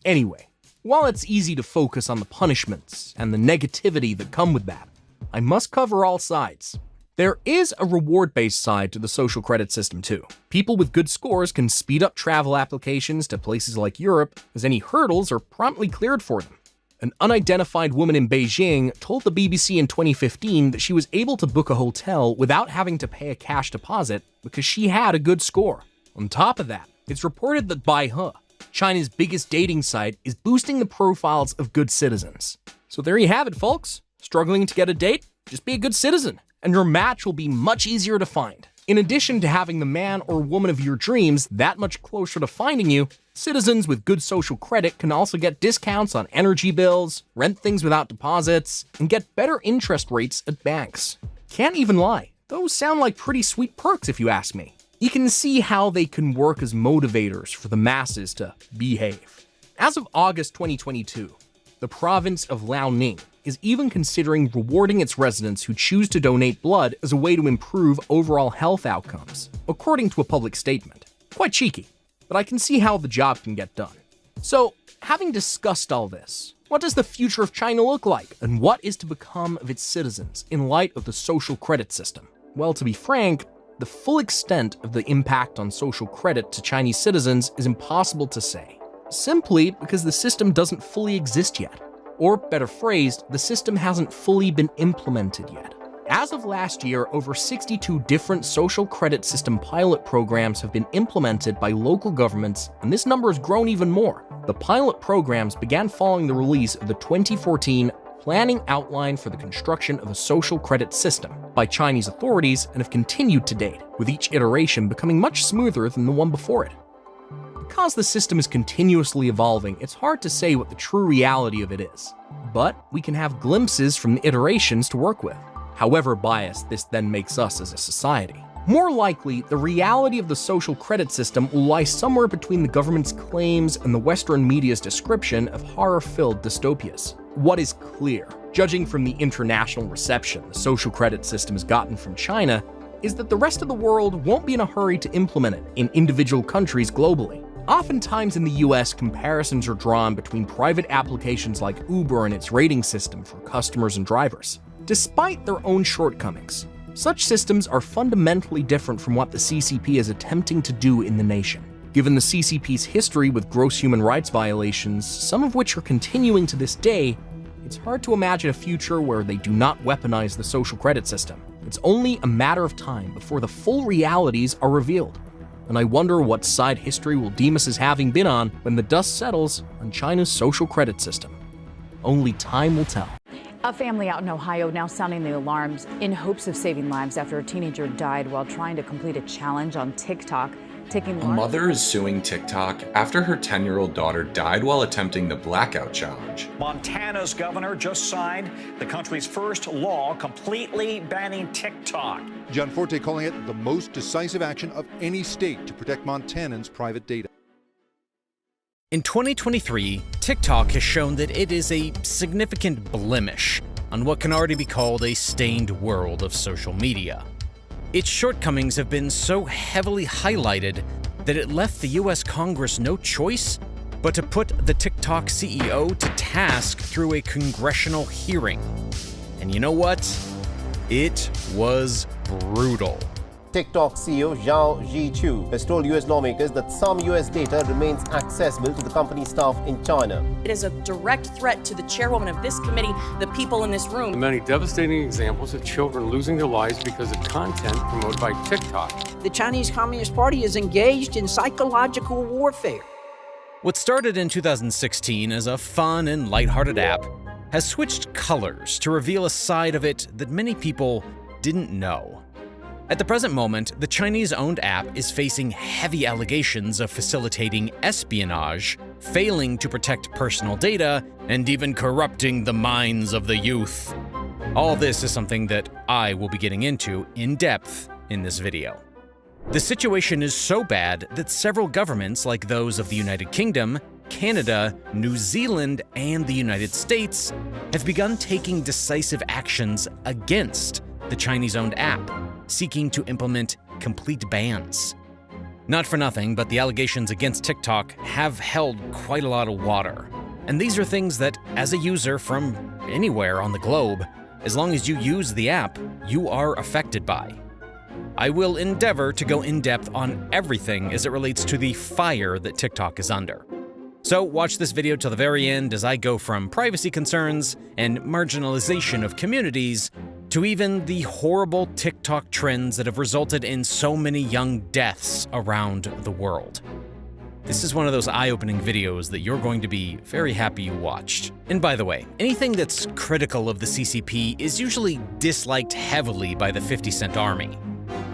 Anyway, while it's easy to focus on the punishments and the negativity that come with that, I must cover all sides. There is a reward-based side to the social credit system too. People with good scores can speed up travel applications to places like Europe, as any hurdles are promptly cleared for them. An unidentified woman in Beijing told the BBC in 2015 that she was able to book a hotel without having to pay a cash deposit because she had a good score. On top of that, it's reported that ByteDance, China's biggest dating site, is boosting the profiles of good citizens. So there you have it, folks. Struggling to get a date? Just be a good citizen, and your match will be much easier to find. In addition to having the man or woman of your dreams that much closer to finding you, citizens with good social credit can also get discounts on energy bills, rent things without deposits, and get better interest rates at banks. Can't even lie, those sound like pretty sweet perks if you ask me. You can see how they can work as motivators for the masses to behave. As of August 2022, the province of Liaoning is even considering rewarding its residents who choose to donate blood as a way to improve overall health outcomes, according to a public statement. Quite cheeky, but I can see how the job can get done. So, having discussed all this, what does the future of China look like, and what is to become of its citizens in light of the social credit system? Well, to be frank, the full extent of the impact on social credit to Chinese citizens is impossible to say, simply because the system doesn't fully exist yet. Or, better phrased, the system hasn't fully been implemented yet. As of last year, over 62 different social credit system pilot programs have been implemented by local governments, and this number has grown even more. The pilot programs began following the release of the 2014 Planning Outline for the Construction of a Social Credit System by Chinese authorities and have continued to date, with each iteration becoming much smoother than the one before it. Because the system is continuously evolving, it's hard to say what the true reality of it is. But we can have glimpses from the iterations to work with, however biased this then makes us as a society. More likely, the reality of the social credit system will lie somewhere between the government's claims and the Western media's description of horror-filled dystopias. What is clear, judging from the international reception the social credit system has gotten from China, is that the rest of the world won't be in a hurry to implement it in individual countries globally. Oftentimes in the US, comparisons are drawn between private applications like Uber and its rating system for customers and drivers. Despite their own shortcomings, such systems are fundamentally different from what the CCP is attempting to do in the nation. Given the CCP's history with gross human rights violations, some of which are continuing to this day, it's hard to imagine a future where they do not weaponize the social credit system. It's only a matter of time before the full realities are revealed. And I wonder what side history will deem us as having been on when the dust settles on China's social credit system. Only time will tell. A family out in Ohio now sounding the alarms in hopes of saving lives after a teenager died while trying to complete a challenge on TikTok. taking A mother is suing TikTok after her 10-year-old daughter died while attempting the blackout challenge. Montana's governor just signed the country's first law completely banning TikTok. Gianforte calling it the most decisive action of any state to protect Montanans' private data. In 2023, TikTok has shown that it is a significant blemish on what can already be called a stained world of social media. Its shortcomings have been so heavily highlighted that it left the US Congress no choice but to put the TikTok CEO to task through a congressional hearing. And you know what? It was brutal. TikTok CEO Zhao Zhiqiu has told US lawmakers that some US data remains accessible to the company staff in China. It is a direct threat to the chairwoman of this committee, the people in this room. Many devastating examples of children losing their lives because of content promoted by TikTok. The Chinese Communist Party is engaged in psychological warfare. What started in 2016 as a fun and lighthearted app has switched colors to reveal a side of it that many people didn't know. At the present moment, the Chinese-owned app is facing heavy allegations of facilitating espionage, failing to protect personal data, and even corrupting the minds of the youth. All this is something that I will be getting into in depth in this video. The situation is so bad that several governments, like those of the United Kingdom, Canada, New Zealand, and the United States, have begun taking decisive actions against the Chinese-owned app, seeking to implement complete bans. Not for nothing, but the allegations against TikTok have held quite a lot of water. And these are things that, as a user from anywhere on the globe, as long as you use the app, you are affected by. I will endeavor to go in depth on everything as it relates to the fire that TikTok is under. So watch this video till the very end as I go from privacy concerns and marginalization of communities to even the horrible TikTok trends that have resulted in so many young deaths around the world. This is one of those eye-opening videos that you're going to be very happy you watched. And by the way, anything that's critical of the CCP is usually disliked heavily by the 50 Cent Army.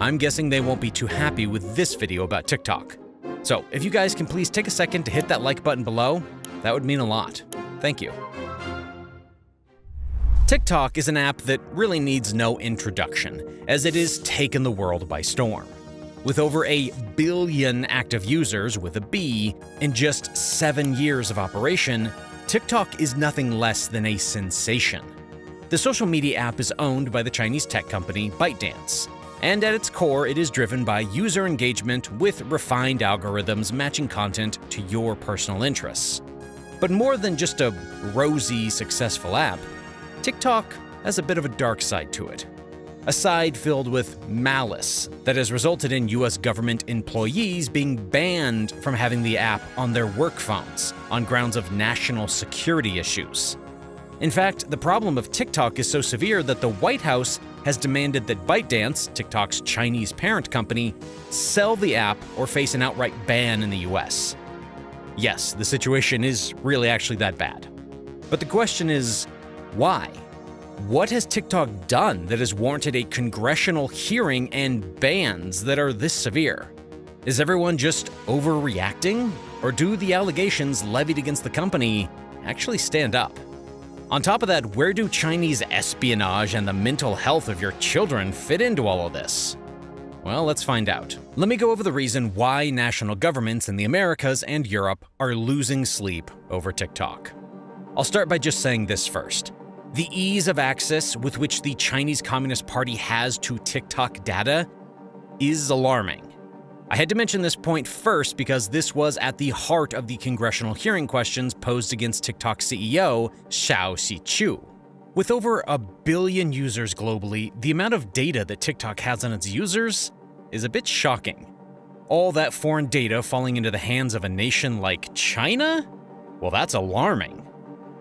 I'm guessing they won't be too happy with this video about TikTok. So if you guys can please take a second to hit that like button below, that would mean a lot. Thank you. TikTok is an app that really needs no introduction, as it has taken the world by storm. With over 1 billion active users with a B in just 7 years of operation, TikTok is nothing less than a sensation. The social media app is owned by the Chinese tech company ByteDance, and at its core it is driven by user engagement with refined algorithms matching content to your personal interests. But more than just a rosy, successful app, TikTok has a bit of a dark side to it. A side filled with malice that has resulted in US government employees being banned from having the app on their work phones on grounds of national security issues. In fact, the problem of TikTok is so severe that the White House has demanded that ByteDance, TikTok's Chinese parent company, sell the app or face an outright ban in the US. Yes, the situation is really actually that bad. But the question is, why? What has TikTok done that has warranted a congressional hearing and bans that are this severe? Is everyone just overreacting? Or do the allegations levied against the company actually stand up? On top of that, where do Chinese espionage and the mental health of your children fit into all of this? Well, let's find out. Let me go over the reason why national governments in the Americas and Europe are losing sleep over TikTok. I'll start by just saying this first. The ease of access with which the Chinese Communist Party has to TikTok data is alarming. I had to mention this point first because this was at the heart of the congressional hearing questions posed against TikTok CEO Zhao Zhiqiu. With over 1 billion users globally, the amount of data that TikTok has on its users is a bit shocking. All that foreign data falling into the hands of a nation like China? Well, that's alarming.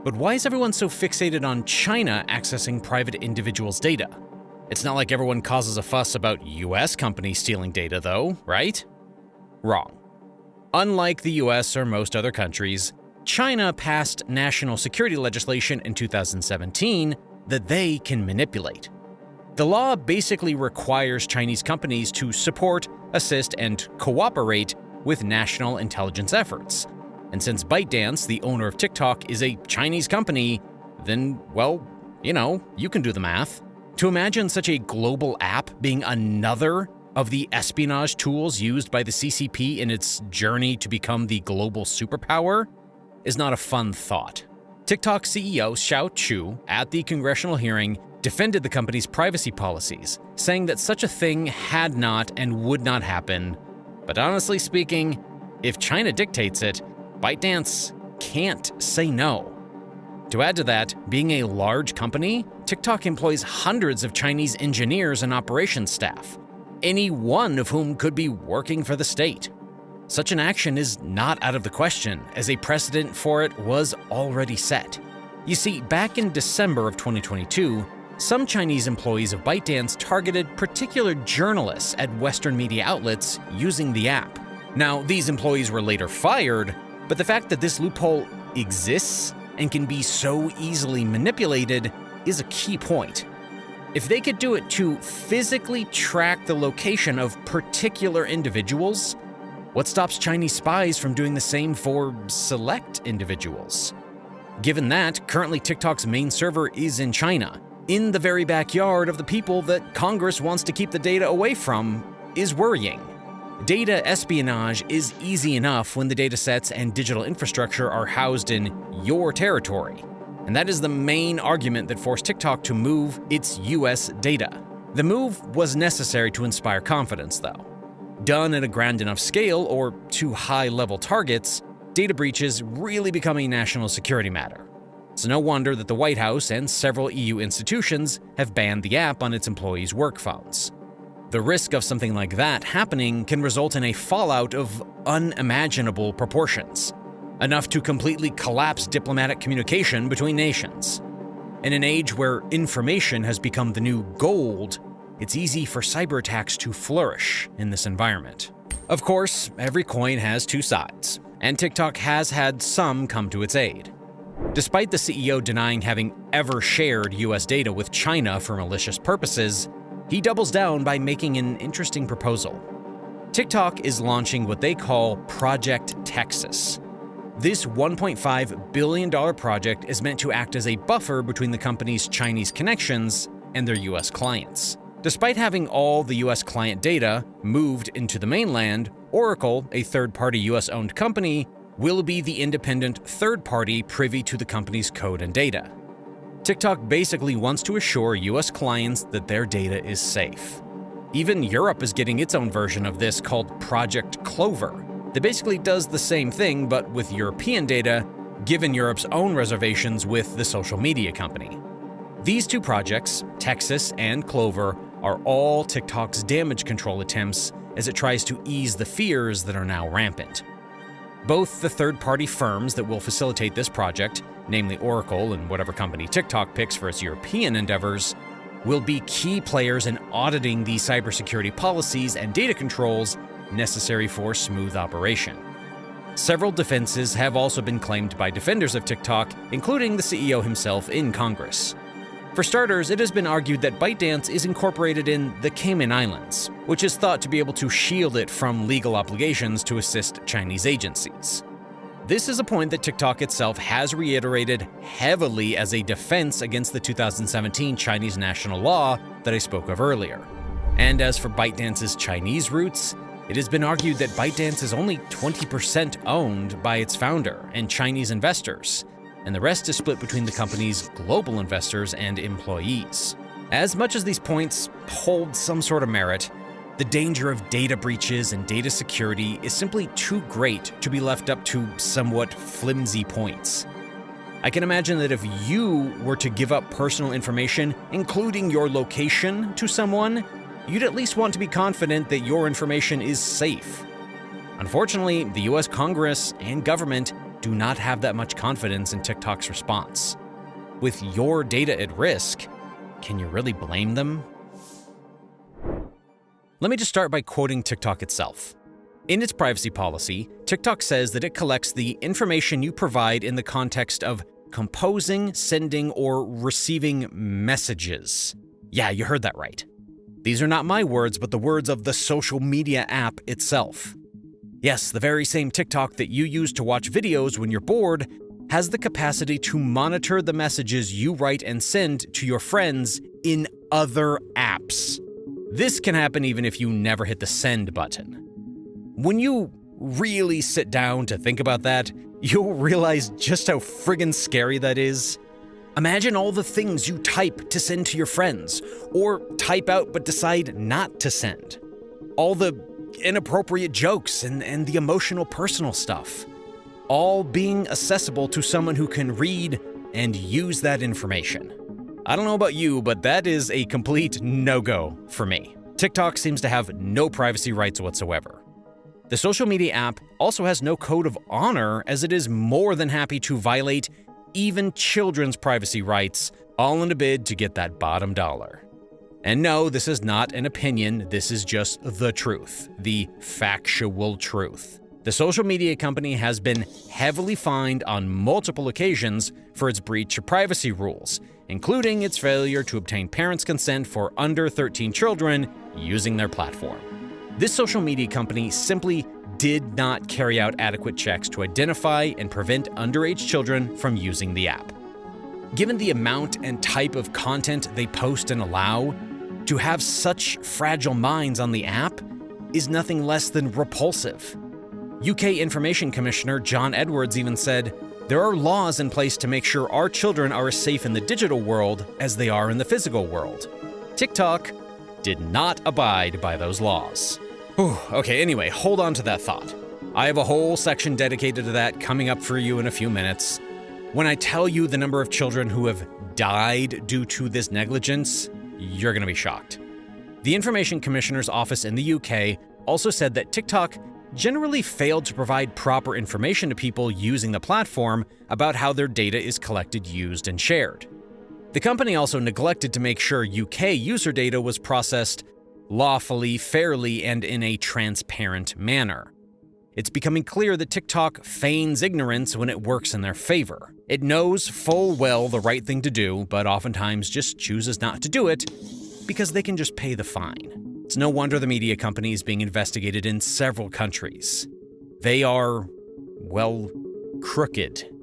But why is everyone so fixated on China accessing private individuals' data? It's not like everyone causes a fuss about US companies stealing data though, right? Wrong. Unlike the US or most other countries, China passed national security legislation in 2017 that they can manipulate. The law basically requires Chinese companies to support, assist, and cooperate with national intelligence efforts. And since ByteDance, the owner of TikTok, is a Chinese company, then, well, you can do the math. To imagine such a global app being another of the espionage tools used by the CCP in its journey to become the global superpower is not a fun thought. TikTok CEO Xiao Chu, at the congressional hearing, defended the company's privacy policies, saying that such a thing had not and would not happen. But honestly speaking, if China dictates it, ByteDance can't say no. To add to that, being a large company, TikTok employs hundreds of Chinese engineers and operations staff, any one of whom could be working for the state. Such an action is not out of the question, as a precedent for it was already set. You see, back in December of 2022, some Chinese employees of ByteDance targeted particular journalists at Western media outlets using the app. Now, these employees were later fired, but the fact that this loophole exists and can be so easily manipulated is a key point. If they could do it to physically track the location of particular individuals, what stops Chinese spies from doing the same for select individuals? Given that, currently TikTok's main server is in China, in the very backyard of the people that Congress wants to keep the data away from, is worrying. Data espionage is easy enough when the datasets and digital infrastructure are housed in your territory. And that is the main argument that forced TikTok to move its US data. The move was necessary to inspire confidence, though. Done at a grand enough scale or to high-level targets, data breaches really become a national security matter. It's no wonder that the White House and several EU institutions have banned the app on its employees' work phones. The risk of something like that happening can result in a fallout of unimaginable proportions, enough to completely collapse diplomatic communication between nations. In an age where information has become the new gold, it's easy for cyber attacks to flourish in this environment. Of course, every coin has two sides, and TikTok has had some come to its aid. Despite the CEO denying having ever shared US data with China for malicious purposes, he doubles down by making an interesting proposal. TikTok is launching what they call Project Texas. This $1.5 billion project is meant to act as a buffer between the company's Chinese connections and their US clients. Despite having all the US client data moved into the mainland, Oracle, a third-party US-owned company, will be the independent third party privy to the company's code and data. TikTok basically wants to assure US clients that their data is safe. Even Europe is getting its own version of this called Project Clover, that basically does the same thing but with European data, given Europe's own reservations with the social media company. These two projects, Texas and Clover, are all TikTok's damage control attempts as it tries to ease the fears that are now rampant. Both the third-party firms that will facilitate this project, namely Oracle and whatever company TikTok picks for its European endeavors, will be key players in auditing the cybersecurity policies and data controls necessary for smooth operation. Several defenses have also been claimed by defenders of TikTok, including the CEO himself in Congress. For starters, it has been argued that ByteDance is incorporated in the Cayman Islands, which is thought to be able to shield it from legal obligations to assist Chinese agencies. This is a point that TikTok itself has reiterated heavily as a defense against the 2017 Chinese national law that I spoke of earlier. And as for ByteDance's Chinese roots, it has been argued that ByteDance is only 20% owned by its founder and Chinese investors, and the rest is split between the company's global investors and employees. As much as these points hold some sort of merit, the danger of data breaches and data security is simply too great to be left up to somewhat flimsy points. I can imagine that if you were to give up personal information, including your location, to someone, you'd at least want to be confident that your information is safe. Unfortunately, the US Congress and government do not have that much confidence in TikTok's response. With your data at risk, can you really blame them? Let me just start by quoting TikTok itself. In its privacy policy, TikTok says that it collects the information you provide in the context of composing, sending, or receiving messages. Yeah, you heard that right. These are not my words, but the words of the social media app itself. Yes, the very same TikTok that you use to watch videos when you're bored has the capacity to monitor the messages you write and send to your friends in other apps. This can happen even if you never hit the send button. When you really sit down to think about that, you'll realize just how friggin' scary that is. Imagine all the things you type to send to your friends, or type out but decide not to send. All the inappropriate jokes and the emotional personal stuff. All being accessible to someone who can read and use that information. I don't know about you, but that is a complete no-go for me. TikTok seems to have no privacy rights whatsoever. The social media app also has no code of honor, as it is more than happy to violate even children's privacy rights, all in a bid to get that bottom dollar. And no, this is not an opinion, this is just the truth, the factual truth. The social media company has been heavily fined on multiple occasions for its breach of privacy rules, including its failure to obtain parents' consent for under 13 children using their platform. This social media company simply did not carry out adequate checks to identify and prevent underage children from using the app. Given the amount and type of content they post and allow, to have such fragile minds on the app is nothing less than repulsive. UK Information Commissioner John Edwards even said, "There are laws in place to make sure our children are as safe in the digital world as they are in the physical world." TikTok did not abide by those laws. Okay, anyway, hold on to that thought. I have a whole section dedicated to that coming up for you in a few minutes. When I tell you the number of children who have died due to this negligence, you're going to be shocked. The Information Commissioner's Office in the UK also said that TikTok generally failed to provide proper information to people using the platform about how their data is collected, used, and shared. The company also neglected to make sure UK user data was processed lawfully, fairly, and in a transparent manner. It's becoming clear that TikTok feigns ignorance when it works in their favor. It knows full well the right thing to do, but oftentimes just chooses not to do it because they can just pay the fine. It's no wonder the media company is being investigated in several countries. They are, well, crooked.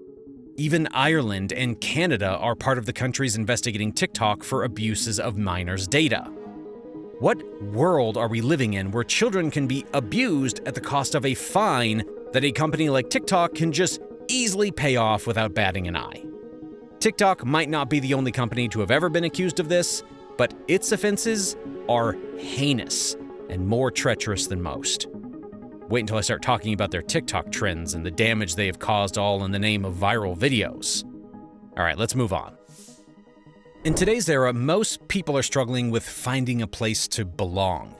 Even Ireland and Canada are part of the countries investigating TikTok for abuses of minors' data. What world are we living in where children can be abused at the cost of a fine that a company like TikTok can just easily pay off without batting an eye? TikTok might not be the only company to have ever been accused of this, but its offenses are heinous and more treacherous than most. Wait until I start talking about their TikTok trends and the damage they have caused, all in the name of viral videos. All right, let's move on. In today's era, most people are struggling with finding a place to belong.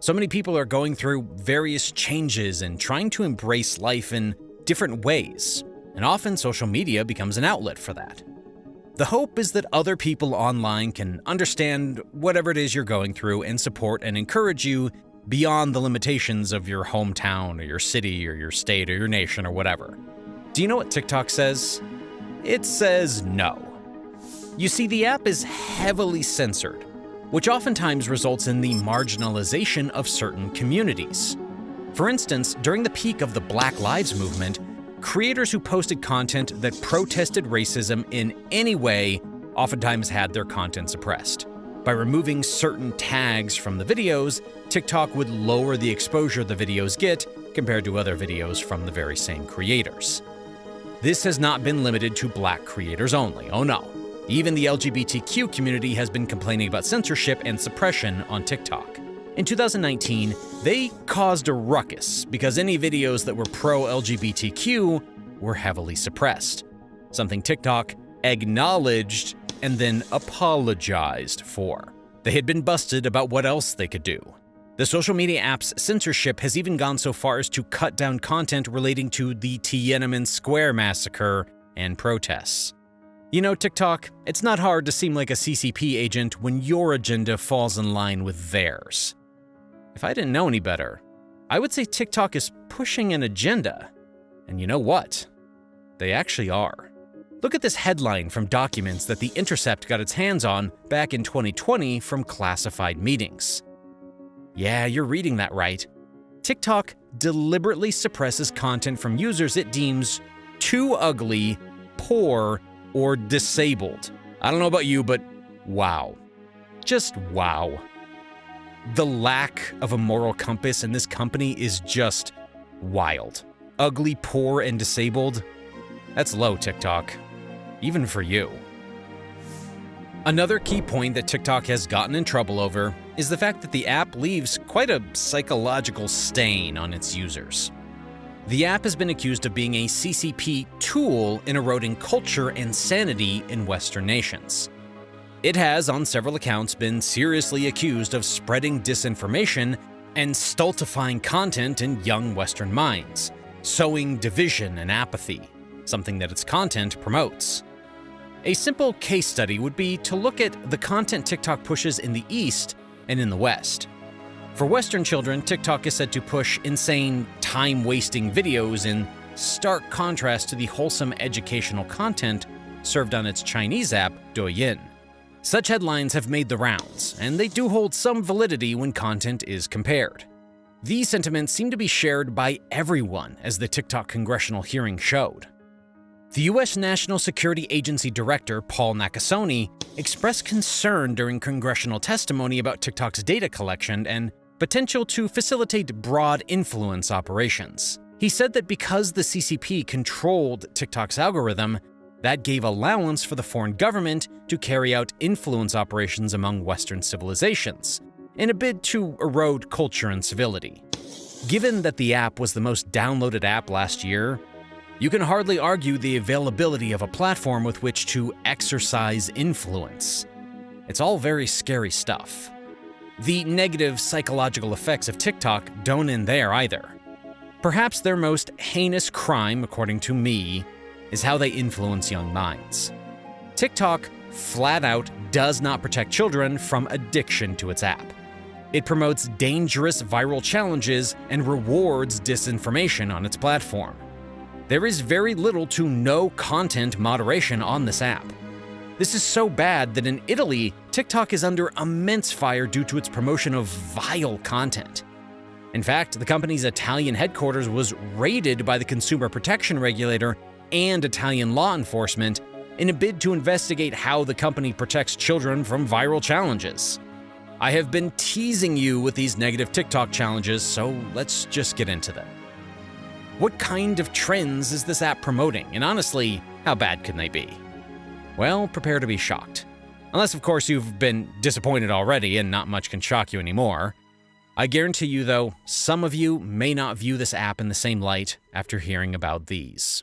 So many people are going through various changes and trying to embrace life in different ways, and often social media becomes an outlet for that. The hope is that other people online can understand whatever it is you're going through and support and encourage you beyond the limitations of your hometown or your city or your state or your nation or whatever. Do you know what TikTok says? It says no. You see, the app is heavily censored, which oftentimes results in the marginalization of certain communities. For instance, during the peak of the Black Lives Movement, creators who posted content that protested racism in any way oftentimes had their content suppressed. By removing certain tags from the videos, TikTok would lower the exposure the videos get compared to other videos from the very same creators. This has not been limited to Black creators only, oh no. Even the LGBTQ community has been complaining about censorship and suppression on TikTok. In 2019, they caused a ruckus because any videos that were pro-LGBTQ were heavily suppressed, something TikTok acknowledged and then apologized for. They had been busted about what else they could do. The social media app's censorship has even gone so far as to cut down content relating to the Tiananmen Square massacre and protests. You know, TikTok, it's not hard to seem like a CCP agent when your agenda falls in line with theirs. If I didn't know any better, I would say TikTok is pushing an agenda. And you know what? They actually are. Look at this headline from documents that The Intercept got its hands on back in 2020 from classified meetings. Yeah, you're reading that right. TikTok deliberately suppresses content from users it deems too ugly, poor, or disabled. I don't know about you, but wow. Just wow. The lack of a moral compass in this company is just wild. Ugly, poor, and disabled? That's low, TikTok. Even for you. Another key point that TikTok has gotten in trouble over is the fact that the app leaves quite a psychological stain on its users. The app has been accused of being a CCP tool in eroding culture and sanity in Western nations. It has, on several accounts, been seriously accused of spreading disinformation and stultifying content in young Western minds, sowing division and apathy, something that its content promotes. A simple case study would be to look at the content TikTok pushes in the East and in the West. For Western children, TikTok is said to push insane, time-wasting videos in stark contrast to the wholesome educational content served on its Chinese app, Douyin. Such headlines have made the rounds, and they do hold some validity when content is compared. These sentiments seem to be shared by everyone, as the TikTok congressional hearing showed. The U.S. National Security Agency Director, Paul Nakasone, expressed concern during congressional testimony about TikTok's data collection and potential to facilitate broad influence operations. He said that because the CCP controlled TikTok's algorithm, that gave allowance for the foreign government to carry out influence operations among Western civilizations, in a bid to erode culture and civility. Given that the app was the most downloaded app last year, you can hardly argue the availability of a platform with which to exercise influence. It's all very scary stuff. The negative psychological effects of TikTok don't end there either. Perhaps their most heinous crime, according to me, is how they influence young minds. TikTok flat out does not protect children from addiction to its app. It promotes dangerous viral challenges and rewards disinformation on its platform. There is very little to no content moderation on this app. This is so bad that in Italy, TikTok is under immense fire due to its promotion of vile content. In fact, the company's Italian headquarters was raided by the consumer protection regulator and Italian law enforcement in a bid to investigate how the company protects children from viral challenges. I have been teasing you with these negative TikTok challenges, so let's just get into them. What kind of trends is this app promoting? And honestly, how bad can they be? Well, prepare to be shocked. Unless, of course, you've been disappointed already and not much can shock you anymore. I guarantee you, though, some of you may not view this app in the same light after hearing about these.